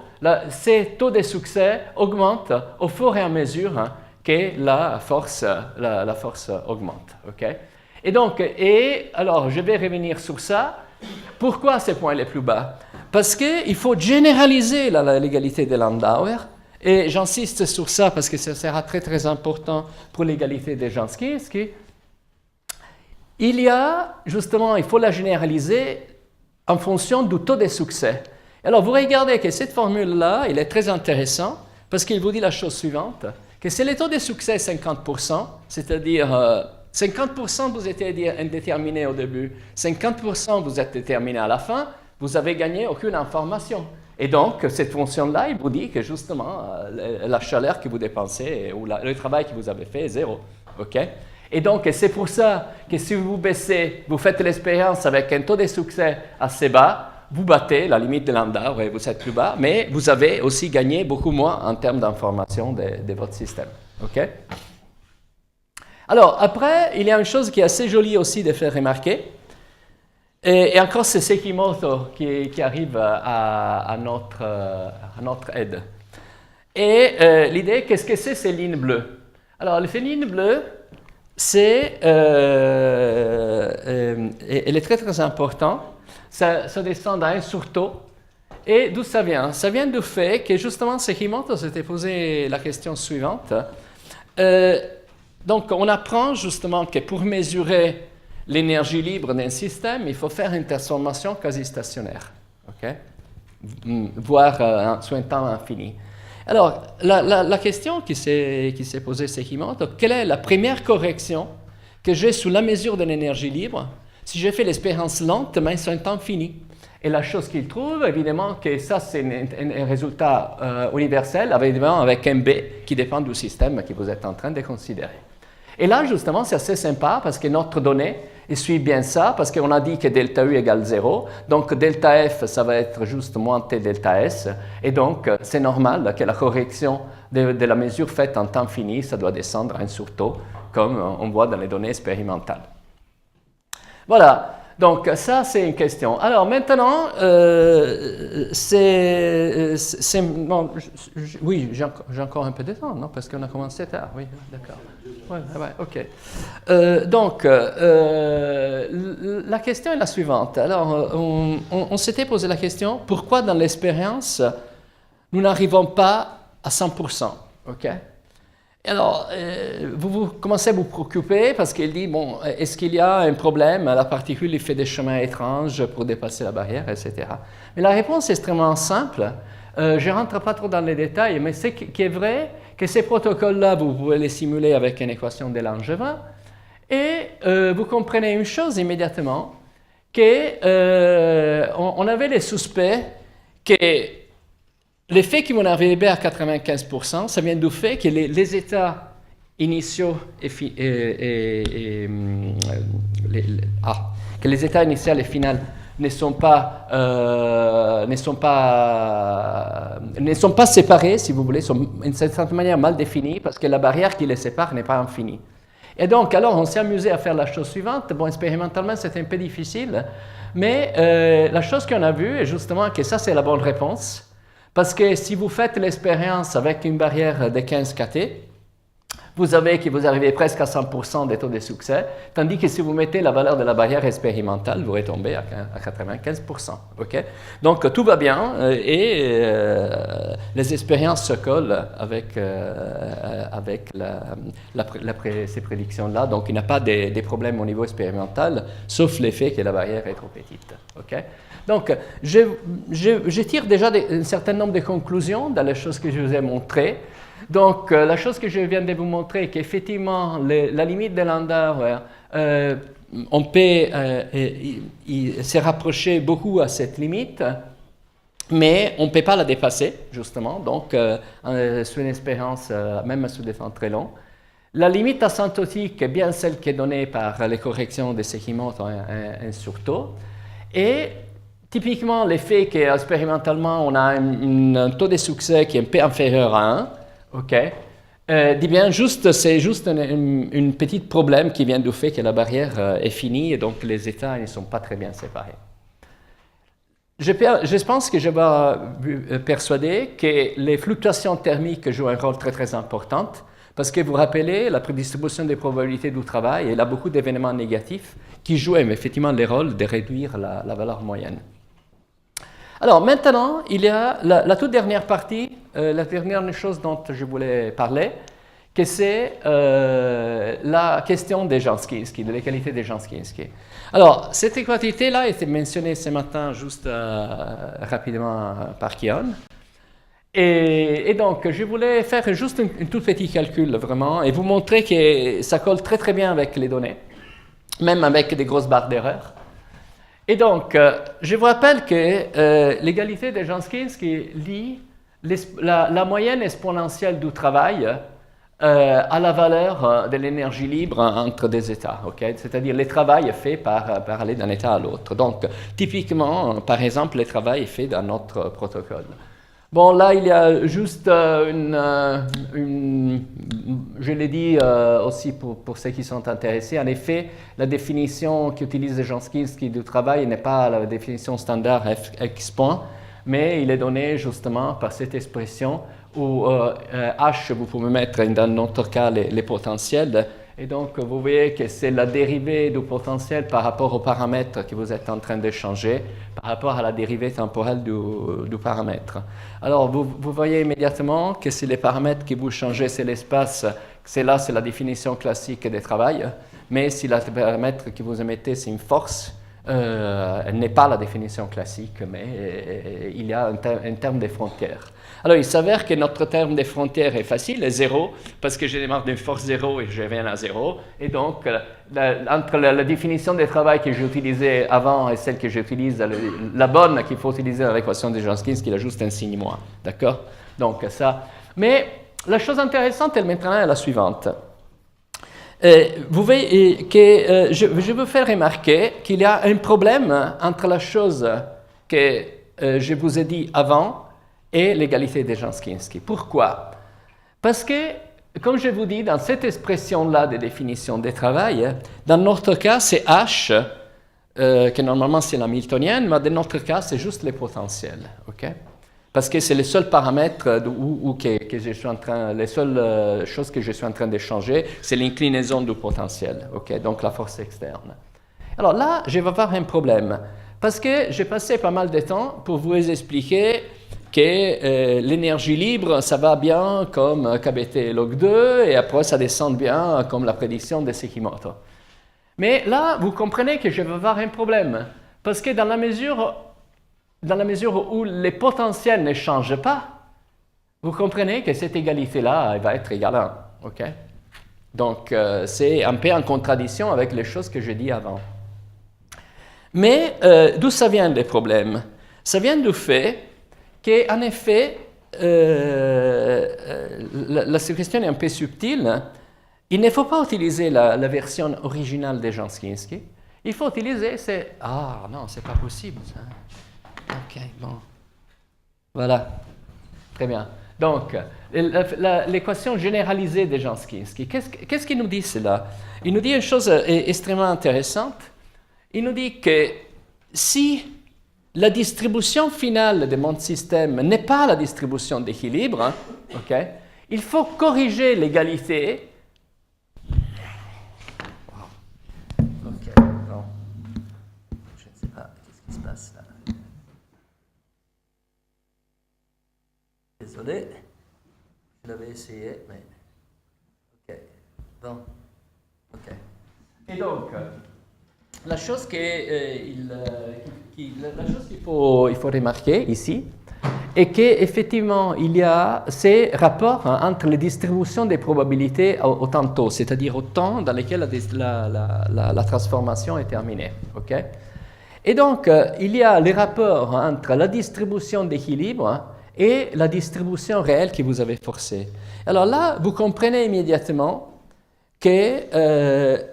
ces taux de succès augmentent au fur et à mesure que la force augmente. Okay? Et donc, alors, je vais revenir sur ça. Pourquoi ce point est plus bas? Parce qu'il faut généraliser l'égalité de Landauer, et j'insiste sur ça parce que ça sera très très important pour l'égalité de Jansky. Il faut la généraliser en fonction du taux de succès. Alors vous regardez que cette formule-là, elle est très intéressante parce qu'il vous dit la chose suivante, que si le taux de succès est 50%, c'est-à-dire 50% vous êtes indéterminé au début, 50% vous êtes déterminé à la fin, vous n'avez gagné aucune information. Et donc, cette fonction-là, il vous dit que justement, la chaleur que vous dépensez ou le travail que vous avez fait est 0. Okay? Et donc, c'est pour ça que si vous baissez, vous faites l'expérience avec un taux de succès assez bas, vous battez la limite de Landauer et vous êtes plus bas, mais vous avez aussi gagné beaucoup moins en termes d'information de votre système. Okay? Alors, après, il y a une chose qui est assez jolie aussi de faire remarquer. Et encore, c'est Sekimoto qui arrive à notre aide. Et l'idée, qu'est-ce que c'est ces lignes bleues? Alors, ces lignes bleues, elle est très très importante. Ça descend d'un surtaux. Et d'où ça vient? Ça vient du fait que justement Sekimoto s'était posé la question suivante. donc, on apprend justement que pour mesurer l'énergie libre d'un système, il faut faire une transformation quasi-stationnaire, ok? Voire sur un temps infini. Alors, la question qui s'est posée, c'est quelle est la première correction que j'ai sous la mesure de l'énergie libre si je fais l'expérience lente, mais sur un temps fini? Et la chose qu'il trouve, évidemment, que ça, c'est un résultat universel, évidemment, avec un B qui dépend du système que vous êtes en train de considérer. Et là, justement, c'est assez sympa parce que notre donnée suit bien ça, parce qu'on a dit que delta U égale 0. Donc, delta F, ça va être juste moins T delta S. Et donc, c'est normal que la correction de la mesure faite en temps fini, ça doit descendre à un surtaux, comme on voit dans les données expérimentales. Voilà. Donc, ça, c'est une question. Alors, maintenant, bon, oui, j'ai encore un peu de temps, non? Parce qu'on a commencé tard, oui, d'accord. Ouais, ok. Donc, la question est la suivante. Alors, on s'était posé la question, pourquoi dans l'expérience, nous n'arrivons pas à 100%, ok? Alors, vous commencez à vous préoccuper parce qu'il dit, bon, est-ce qu'il y a un problème? La particule fait des chemins étranges pour dépasser la barrière, etc. Mais la réponse est extrêmement simple. Je ne rentre pas trop dans les détails, mais c'est qui est vrai que ces protocoles-là, vous pouvez les simuler avec une équation de Langevin. Et vous comprenez une chose immédiatement, qu'on avait les suspects que l'effet qui vont arriver à 95%, ça vient du fait que les états initiaux que les états initiaux et finaux ne sont pas séparés, si vous voulez, sont d'une certaine manière mal définis, parce que la barrière qui les sépare n'est pas infinie. Et donc, alors, on s'est amusé à faire la chose suivante. Bon, expérimentalement, c'est un peu difficile, mais la chose qu'on a vue est justement que ça, c'est la bonne réponse. Parce que si vous faites l'expérience avec une barrière de 15 KT, vous arrivez presque à 100% des taux de succès, tandis que si vous mettez la valeur de la barrière expérimentale, vous retombez à 95%. Okay? Donc tout va bien et les expériences se collent avec ces prédictions-là. Donc il n'y a pas de problèmes au niveau expérimental, sauf l'effet que la barrière est trop petite. Okay? Donc, je tire déjà un certain nombre de conclusions dans les choses que je vous ai montrées. Donc, la chose que je viens de vous montrer, qu'effectivement, la limite de Landauer, on peut se rapprocher beaucoup à cette limite, mais on ne peut pas la dépasser, justement, donc, sur une expérience, même sur des temps très longs. La limite asymptotique est bien celle qui est donnée par les corrections de Sekimoto un surtaux. Et typiquement, l'effet qu'expérimentalement, on a un taux de succès qui est un peu inférieur à 1, ok, dit bien, c'est juste un petit problème qui vient du fait que la barrière est finie et donc les états ne sont pas très bien séparés. Je pense que je vais persuader que les fluctuations thermiques jouent un rôle très très important parce que vous rappelez, la prédistribution des probabilités du travail, il y a beaucoup d'événements négatifs qui jouent effectivement le rôle de réduire la valeur moyenne. Alors maintenant, il y a la toute dernière partie, la dernière chose dont je voulais parler, que c'est la question des Janskinski, de l'égalité des Janskinski. Alors, cette égalité-là a été mentionnée ce matin juste rapidement par Kion. Et donc, je voulais faire juste un tout petit calcul, vraiment, et vous montrer que ça colle très très bien avec les données, même avec des grosses barres d'erreur. Et donc, je vous rappelle que l'égalité de Janskinski lie la moyenne exponentielle du travail à la valeur de l'énergie libre entre des états, okay? C'est-à-dire le travail est fait par aller d'un état à l'autre. Donc, typiquement, par exemple, le travail est fait dans notre protocole. Bon, là, il y a juste je l'ai dit aussi pour ceux qui sont intéressés, en effet, la définition qu'utilise Janskinski du travail n'est pas la définition standard X point, mais il est donné justement par cette expression où H, vous pouvez mettre dans notre cas les potentiels, et donc vous voyez que c'est la dérivée du potentiel par rapport au paramètre que vous êtes en train de changer, par rapport à la dérivée temporelle du paramètre. Alors vous voyez immédiatement que si les paramètres que vous changez, c'est l'espace c'est la définition classique des travail, mais si le paramètre que vous émettez, c'est une force, elle n'est pas la définition classique, mais il y a un terme des frontières. Alors, il s'avère que notre terme des frontières est facile, est 0, parce que je démarre d'une force 0 et je viens à 0. Et donc, entre la définition des travail que j'ai utilisée avant et celle que j'utilise, la bonne qu'il faut utiliser dans l'équation de Janskinski, il a juste un signe moins. D'accord? Donc, ça. Mais la chose intéressante, elle maintenant est la suivante. Vous voyez que je veux faire remarquer qu'il y a un problème entre la chose que je vous ai dit avant et l'égalité de Janskinski. Pourquoi? Parce que, comme je vous dis, dans cette expression-là de définition des travail, dans notre cas, c'est H, que normalement c'est la Hamiltonienne, mais dans notre cas, c'est juste les potentiels. Okay? Parce que c'est les seuls paramètres que je suis en train, les seules choses que je suis en train de changer, c'est l'inclinaison du potentiel, okay? Donc la force externe. Alors là, je vais avoir un problème, parce que j'ai passé pas mal de temps pour vous expliquer que l'énergie libre, ça va bien comme KBT log 2, et après ça descend bien comme la prédiction de Sekimoto. Mais là, vous comprenez que je vais avoir un problème, parce que dans la mesure où les potentiels ne changent pas, vous comprenez que cette égalité-là, elle va être égale à 1. Okay? Donc, c'est un peu en contradiction avec les choses que j'ai dit avant. Mais d'où ça vient les problèmes? Ça vient du fait qu'en effet, la question est un peu subtile. Il ne faut pas utiliser la version originale de Janskinski. Il faut utiliser Ah non, c'est pas possible ça. Ok, bon. Voilà. Très bien. Donc, l'équation généralisée de Janskinski, qu'est-ce qu'il nous dit cela? Il nous dit une chose extrêmement intéressante. Il nous dit que si la distribution finale de mon système n'est pas la distribution d'équilibre, okay, il faut corriger l'égalité. Ok, non. Je ne sais pas qu'est-ce qui se passe là. Désolé, je l'avais essayé, mais... Ok, bon, ok. Et donc, la chose qu'il faut remarquer ici est qu'effectivement, il y a ces rapports entre les distributions des probabilités au tantôt, c'est-à-dire au temps dans lequel la transformation est terminée. Okay? Et donc, il y a les rapports entre la distribution d'équilibre et la distribution réelle que vous avez forcée. Alors là, vous comprenez immédiatement que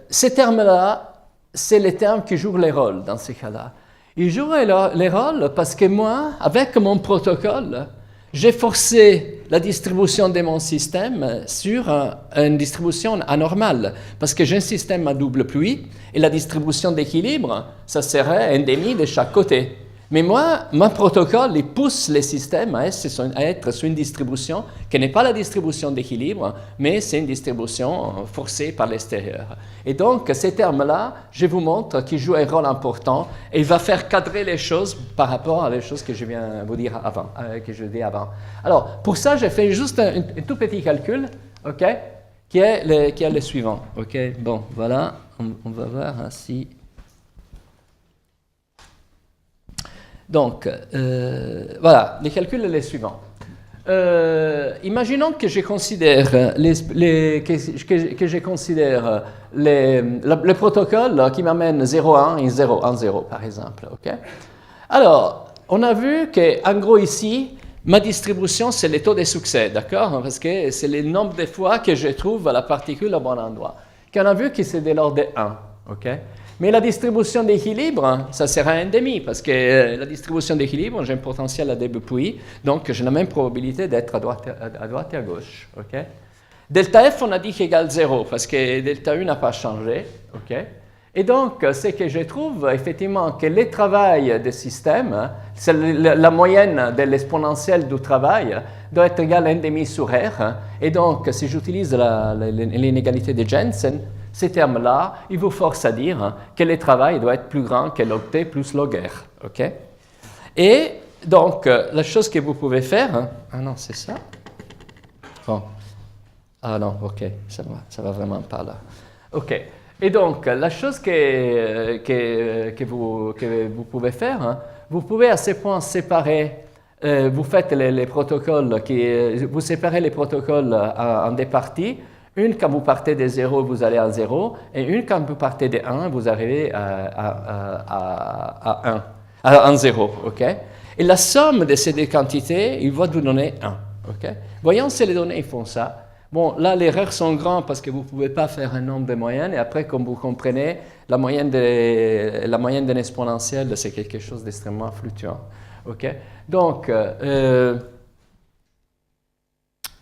ces termes-là, c'est les termes qui jouent les rôles dans ces cas-là. Ils jouent les rôles parce que moi, avec mon protocole, j'ai forcé la distribution de mon système sur une distribution anormale, parce que j'ai un système à double pluie, et la distribution d'équilibre, ça serait un demi de chaque côté. Mais moi, mon protocole, il pousse les systèmes à être sur une distribution qui n'est pas la distribution d'équilibre, mais c'est une distribution forcée par l'extérieur. Et donc, ces termes-là, je vous montre qu'ils jouent un rôle important et il va faire cadrer les choses par rapport à les choses que je viens vous dire avant, que je dis avant. Alors, pour ça, j'ai fait juste un tout petit calcul, ok, qui est le suivant. Ok, bon, voilà, on va voir si... Donc, voilà, les calculs sont les suivants. Imaginons que je considère le protocole qui m'amène 0,1 et 0,1,0 par exemple. Okay? Alors, on a vu qu'en gros ici, ma distribution, c'est le taux de succès, d'accord? Parce que c'est le nombre de fois que je trouve la particule au bon endroit. Qu'on a vu que c'est de l'ordre de 1. Okay? Mais la distribution d'équilibre, ça sera un demi, parce que la distribution d'équilibre, j'ai un potentiel à début puis, donc j'ai la même probabilité d'être à droite et à gauche. Okay? Delta F, on a dit qu'il égale 0, parce que delta U n'a pas changé. Okay? Et donc, c'est que je trouve effectivement que le travail des systèmes, c'est la moyenne de l'exponentielle du travail, doit être égal à 1 demi sur R. Et donc, si j'utilise l'inégalité de Jensen, ces termes-là, ils vous forcent à dire que le travail doit être plus grand que log T plus log R. Okay? Et donc, la chose que vous pouvez faire... Ah non, c'est ça. Bon. Ah non, ok, ça va vraiment pas là. Ok. Et donc, la chose que vous pouvez faire, hein, vous pouvez à ces points séparer, vous faites les protocoles, vous séparez les protocoles en des parties. Une, quand vous partez de 0, vous allez à 0, et une, quand vous partez de 1, vous arrivez à 0, ok? Et la somme de ces deux quantités, il va vous donner 1, ok? Voyons si les données font ça. Bon, là, les erreurs sont grandes parce que vous ne pouvez pas faire un nombre de moyennes. Et après, comme vous comprenez, la moyenne d'un exponentiel, c'est quelque chose d'extrêmement fluctuant. OK? Donc,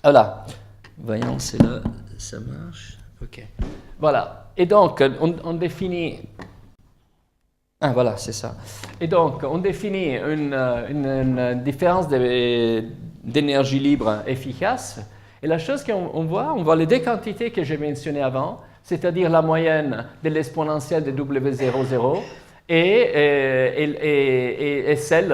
voilà. Voyons si là, ça marche. OK. Voilà. Et donc, on définit... Ah, voilà, c'est ça. Et donc, on définit une différence d'énergie libre efficace. Et la chose qu'on voit, on voit les deux quantités que j'ai mentionnées avant, c'est-à-dire la moyenne de l'exponentielle de W00 et celle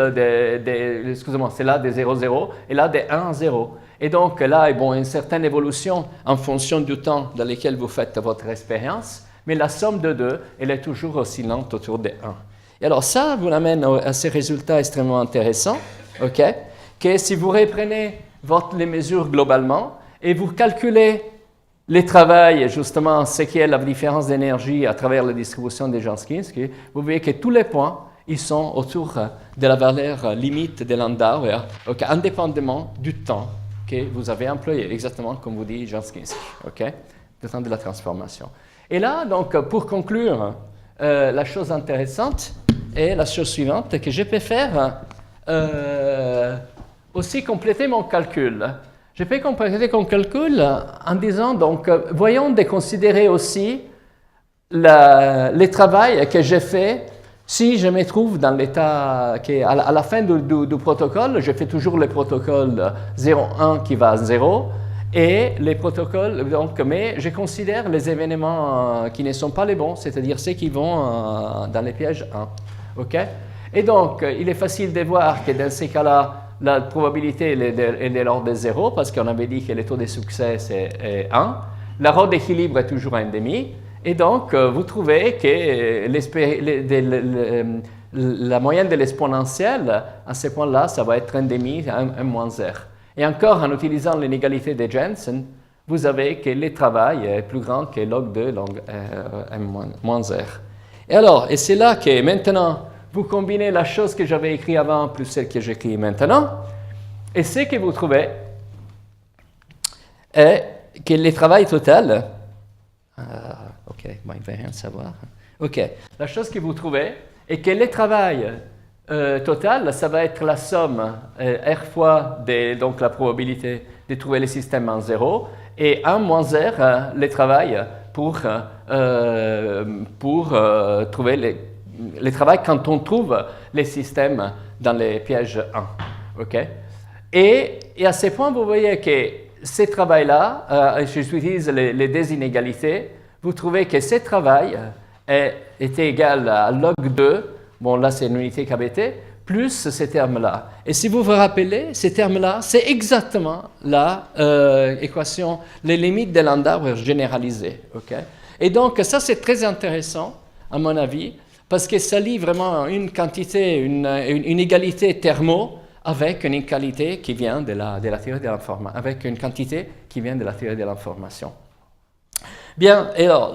excusez-moi, c'est là de 0,0 et là de 1,0. Et donc là, bon, une certaine évolution en fonction du temps dans lequel vous faites votre expérience, mais la somme de deux, elle est toujours oscillante autour de 1. Et alors ça vous amène à ces résultats extrêmement intéressants, ok, que si vous reprenez les mesures globalement, et vous calculez les travails, justement, ce qui est la différence d'énergie à travers la distribution de Janskinski, vous voyez que tous les points, ils sont autour de la valeur limite de Landauer, okay, indépendamment du temps que vous avez employé, exactement comme vous dit Janskinski, okay, le temps de la transformation. Et là, donc, pour conclure, la chose intéressante est la chose suivante, que je peux faire aussi compléter mon calcul. Je peux compléter mon calcul en disant, donc, voyons de considérer aussi le travail que j'ai fait si je me trouve dans l'état à la fin du protocole, je fais toujours le protocole 0,1 qui va à 0 et les protocoles, donc, mais je considère les événements qui ne sont pas les bons, c'est-à-dire ceux qui vont dans les pièges 1. Okay? Et donc, il est facile de voir que dans ces cas-là, la probabilité est de l'ordre de 0 parce qu'on avait dit que le taux de succès c'est 1. La rho d'équilibre est toujours 1,5. Et donc, vous trouvez que la moyenne de l'exponentielle, à ce point-là, ça va être 1,5, 1 moins R. Et encore, en utilisant l'inégalité de Jensen, vous avez que le travail est plus grand que log 2 log moins R. Et alors, et c'est là que maintenant, vous combinez la chose que j'avais écrite avant plus celle que j'écris maintenant, et ce que vous trouvez est que le travail total... ok, bon, il ne va rien savoir. Ok, la chose que vous trouvez est que le travail total, ça va être la somme R fois donc la probabilité de trouver le système en 0, et 1 moins R, le travail pour trouver le travail quand on trouve les systèmes dans les pièges 1. Okay? Et à ce point, vous voyez que ce travail-là, j'utilise les deux inégalités, vous trouvez que ce travail était égal à log 2, bon là c'est une unité KBT, plus ces termes-là. Et si vous vous rappelez, ces termes-là, c'est exactement l'équation, les limites de Landauer généralisées. Okay? Et donc ça c'est très intéressant, à mon avis, parce que ça lie vraiment une quantité, une égalité thermo avec une égalité qui vient de la théorie de l'information, avec une quantité qui vient de la théorie de l'information. Bien, et alors,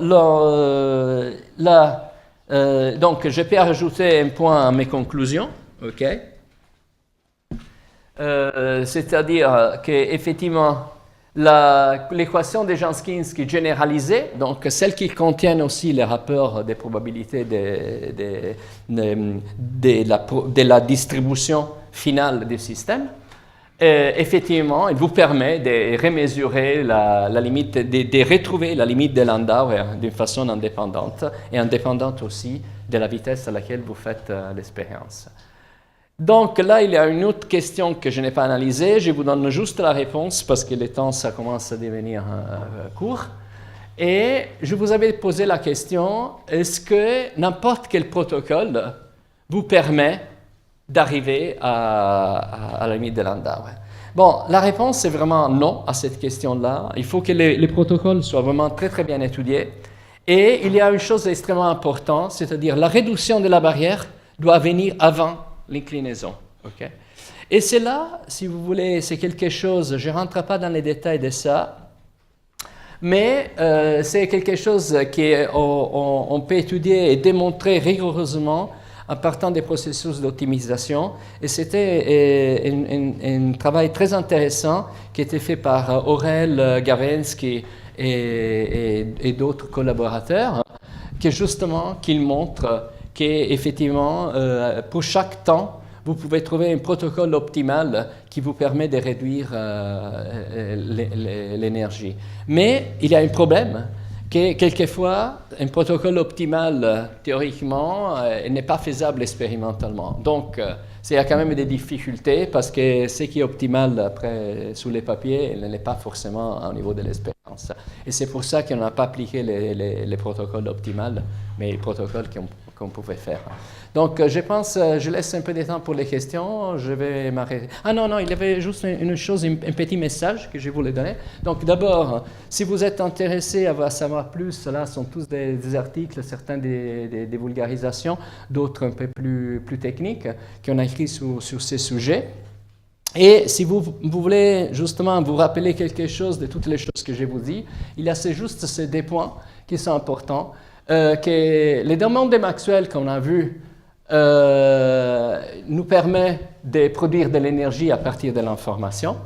donc je peux rajouter un point à mes conclusions, ok? C'est-à-dire qu'effectivement, l'équation de Janskinski généralisée, donc celle qui contient aussi les rapports des probabilités de la distribution finale du système, effectivement, elle vous permet de remesurer la limite, de retrouver la limite de Landauer d'une façon indépendante, et indépendante aussi de la vitesse à laquelle vous faites l'expérience. Donc là, il y a une autre question que je n'ai pas analysée. Je vous donne juste la réponse parce que le temps, ça commence à devenir court. Et je vous avais posé la question, est-ce que n'importe quel protocole vous permet d'arriver à la limite de Landauer? Bon, la réponse est vraiment non à cette question-là. Il faut que les protocoles soient vraiment très très bien étudiés. Et il y a une chose extrêmement importante, c'est-à-dire la réduction de la barrière doit venir avant l'inclinaison. Okay? Et c'est là, si vous voulez, c'est quelque chose, je ne rentre pas dans les détails de ça, mais c'est quelque chose qu'on peut étudier et démontrer rigoureusement en partant des processus d'optimisation. Et c'était un travail très intéressant qui a été fait par Aurel Gawęcki et d'autres collaborateurs, qui justement qu'il montre qu'effectivement, pour chaque temps, vous pouvez trouver un protocole optimal qui vous permet de réduire l'énergie. Mais il y a un problème, que quelquefois, un protocole optimal, théoriquement, n'est pas faisable expérimentalement. Donc, il y a quand même des difficultés parce que ce qui est optimal après sous les papiers n'est pas forcément au niveau de l'expérience. Et c'est pour ça qu'on n'a pas appliqué les protocoles optimaux, mais les protocoles qu'on pouvait faire. Donc, je pense, je laisse un peu de temps pour les questions. Je vais m'arrêter. Ah non, il y avait juste une chose, un petit message que je voulais donner. Donc, d'abord, si vous êtes intéressé à savoir plus, là sont tous des articles, certains des vulgarisations, d'autres un peu plus techniques, qu'on a écrit sur ces sujets. Et si vous voulez justement vous rappeler quelque chose de toutes les choses que je vous dis, il y a juste ces deux points qui sont importants. Que les demandes de Maxwell qu'on a vues nous permet de produire de l'énergie à partir de l'information,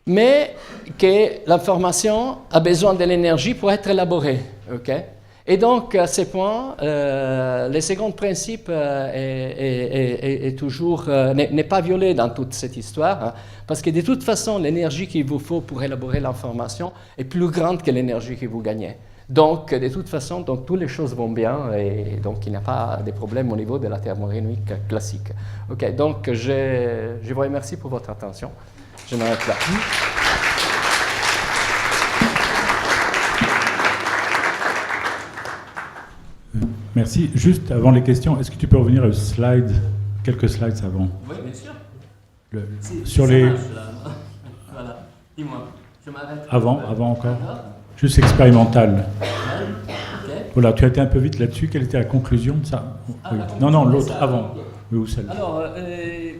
mais que l'information a besoin de l'énergie pour être élaborée. Okay? Et donc, à ce point, le second principe est toujours n'est pas violé dans toute cette histoire, hein, parce que de toute façon, l'énergie qu'il vous faut pour élaborer l'information est plus grande que l'énergie que vous gagnez. Donc, de toute façon, donc, toutes les choses vont bien et donc il n'y a pas de problème au niveau de la thermodynamique classique. OK, donc je vous remercie pour votre attention. Je m'arrête là. Merci. Juste avant les questions, est-ce que tu peux revenir au slide, quelques slides avant? Oui, bien sûr. Sur les... Voilà, dis-moi, je m'arrête. Avant encore. Juste expérimental. Okay. Voilà, tu as été un peu vite là-dessus. Quelle était la conclusion de ça? Oui. Non, l'autre, avant. Oui, ou celle-là. Alors,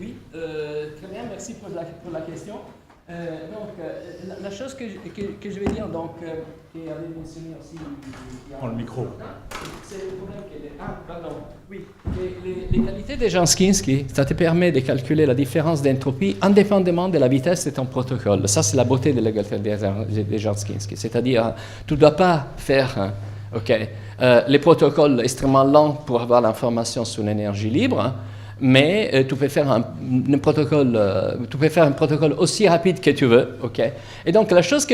oui, très bien, merci pour la question. Donc, la chose que je vais dire, donc, qui avait mentionné aussi... Prends le micro. C'est le problème oui. Les qualités de Janskinski, ça te permet de calculer la différence d'entropie indépendamment de la vitesse de ton protocole. Ça, c'est la beauté de l'égalité de Janskinski. C'est-à-dire, tu ne dois pas faire les protocoles extrêmement lents pour avoir l'information sur l'énergie libre, mais tu peux faire un protocole aussi rapide que tu veux. Et donc, la chose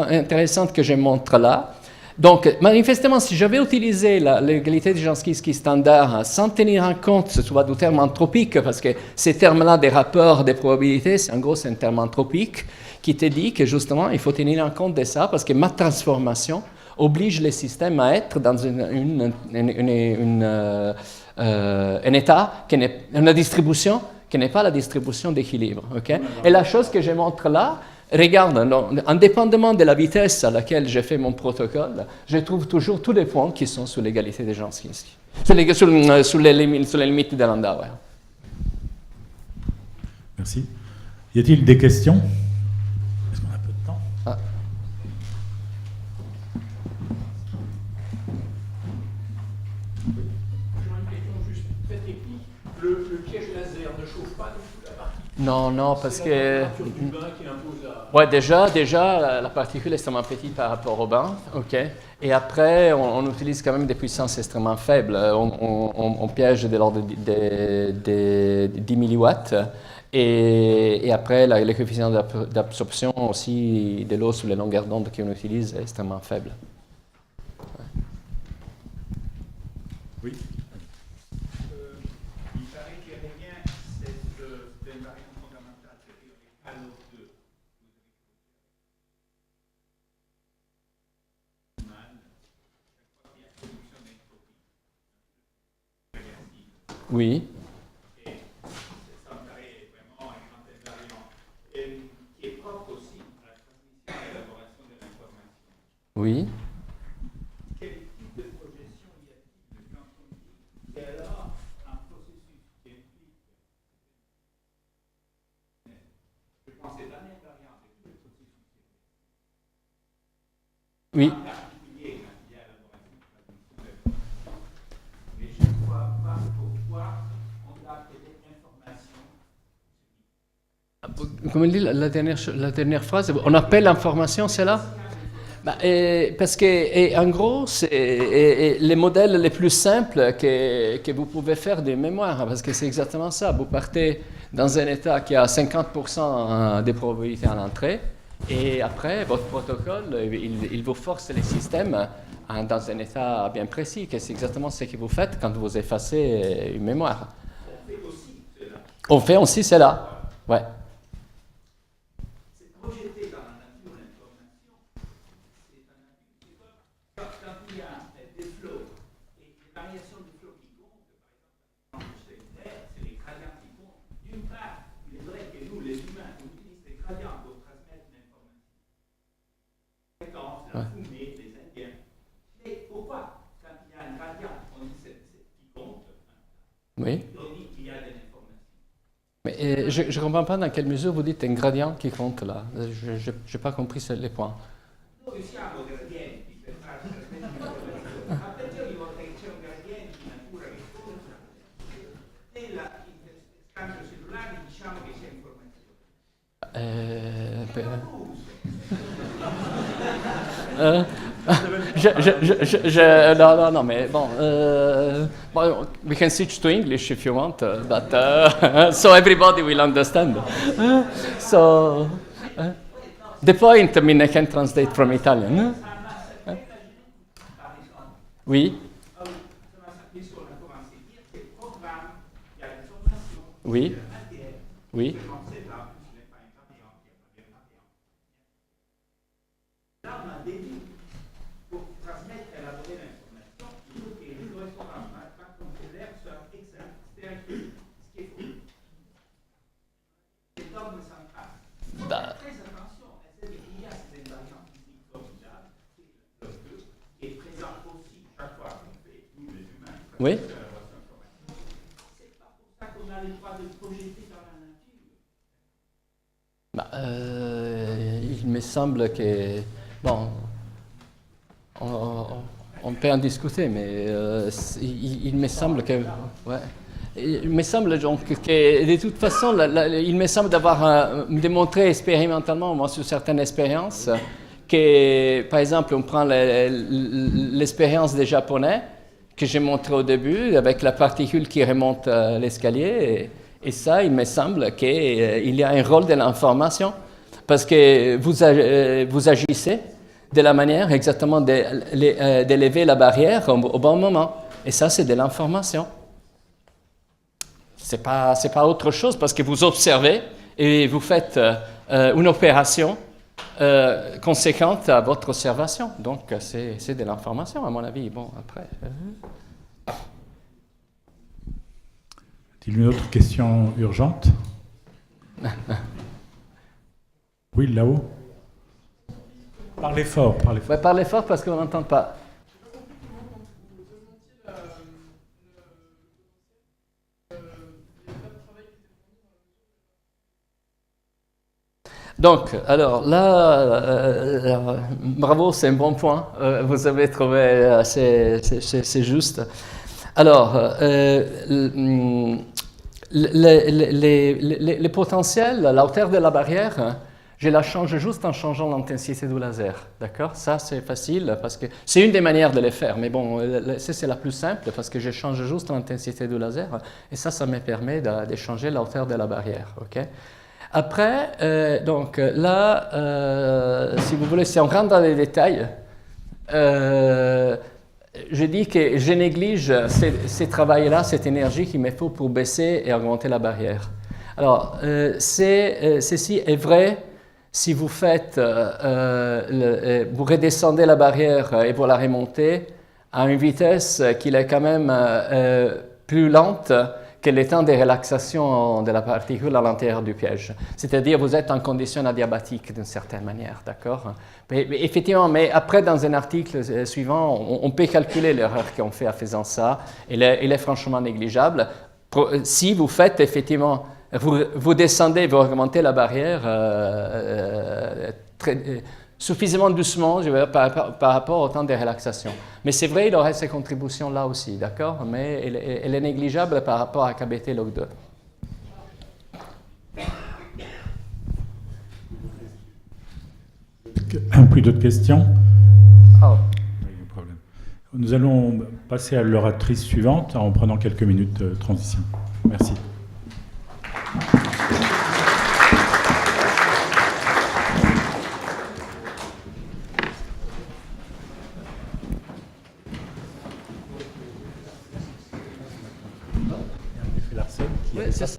intéressante que je montre là, donc, manifestement, si j'avais utilisé l'égalité de Janskinski standard sans tenir en compte du terme anthropique, parce que ces termes-là des rapports des probabilités, c'est en gros un terme anthropique qui te dit que justement, il faut tenir en compte de ça, parce que ma transformation oblige le système à être dans un état, une distribution qui n'est pas la distribution d'équilibre. Et la chose que je montre là, regarde, indépendamment de la vitesse à laquelle j'ai fait mon protocole, je trouve toujours tous les points qui sont sous l'égalité de Janskinski, sous les limites de Landauer. Merci. Y a-t-il des questions? Est-ce qu'on a un peu de temps? J'aurais une question juste très technique. Le piège laser ne chauffe pas du tout la partie? Non, parce que... C'est la température du bain qui impose la... Ouais, déjà, la particule est extrêmement petite par rapport au bain, Et après, on utilise quand même des puissances extrêmement faibles. On piège de l'ordre de 10 milliwatts. Et après, le coefficient d'absorption aussi de l'eau sur les longueurs d'onde qu'on utilise est extrêmement faible. Oui. Il paraît qu'il y avait bien cette invariance fondamentale théorique à l'autre 2. Oui. Et ça me paraît vraiment un grand invariant. Oui. Mais je ne vois pas pourquoi on a des informations. Comment dit la dernière phrase? On appelle l'information, c'est là? Bah, parce que, en gros, c'est les modèles les plus simples que vous pouvez faire des mémoires, parce que c'est exactement ça. Vous partez dans un état qui a 50% de probabilité à l'entrée, et après, votre protocole, il vous force les systèmes dans un état bien précis, que c'est exactement ce que vous faites quand vous effacez une mémoire. On fait aussi cela. On fait aussi cela. Ouais. C'est projeté dans la nature l'information. Quand il y a des flots, et les variations de flots qui comptent, par exemple, c'est les gradients qui comptent. D'une part, il est vrai que nous, les humains, on utilise les gradients pour transmettre l'information. La fréquence, la fumée, les Indiens. Mais pourquoi, quand il y a un gradient, on dit qui compte, Oui. on dit qu'il y a de l'information. Mais je ne comprends pas dans quelle mesure vous dites un gradient qui compte là. Je n'ai pas compris les points. Noi siamo gradienti per far trasmettere l'informazione. Attenzione che c'è un gradiente in natura che conta. Nella scambio cellulare diciamo che c'è informazione. Non, mais bon, we can switch to English if you want, but so everybody will understand. The point, I mean, I can translate from Italian. Oui. Oui. Oui. Oui. Bah, il me semble que, bon, on peut en discuter, mais il me semble que, ouais, il me semble donc que de toute façon, il me semble d'avoir démontré expérimentalement, moi, sur certaines expériences, que, par exemple, on prend l'expérience des Japonais, que j'ai montré au début, avec la particule qui remonte l'escalier, et ça, il me semble qu'il y a un rôle de l'information, parce que vous agissez de la manière exactement d'élever la barrière au bon moment, et ça, c'est de l'information. C'est pas autre chose, parce que vous observez et vous faites une opération conséquente à votre observation. Donc, c'est de l'information, à mon avis. Bon, après... Une autre question urgente? Oui, là-haut. Parlez fort, parlez fort. Ouais, parlez fort parce qu'on n'entend pas. Donc, alors là, bravo, c'est un bon point. Vous avez trouvé, c'est juste. Alors, les potentiels, la hauteur de la barrière, je la change juste en changeant l'intensité du laser. D'accord? Ça, c'est facile parce que c'est une des manières de les faire. Mais bon, c'est la plus simple parce que je change juste l'intensité du laser. Et ça me permet de changer la hauteur de la barrière. OK? Après, donc là, si vous voulez, si on rentre dans les détails, je dis que je néglige ces travaux-là, cette énergie qu'il me faut pour baisser et augmenter la barrière. Alors, ceci est vrai si vous faites, vous redescendez la barrière et vous la remontez à une vitesse qui est quand même plus lente que le temps de relaxation de la particule à l'intérieur du piège. C'est-à-dire, vous êtes en condition adiabatique d'une certaine manière, d'accord? Mais effectivement, mais après, dans un article suivant, on peut calculer l'erreur qu'on fait en faisant ça. Il est franchement négligeable. Si vous faites vous descendez, vous augmentez la barrière suffisamment doucement, je veux dire, par rapport au temps de relaxation. Mais c'est vrai, il aurait ces contributions là aussi, d'accord? Mais elle est négligeable par rapport à KBT log 2. Plus d'autres questions? Oh. Pas de problème. Nous allons passer à l'oratrice suivante en prenant quelques minutes de transition. Merci. Oui, c'est ça.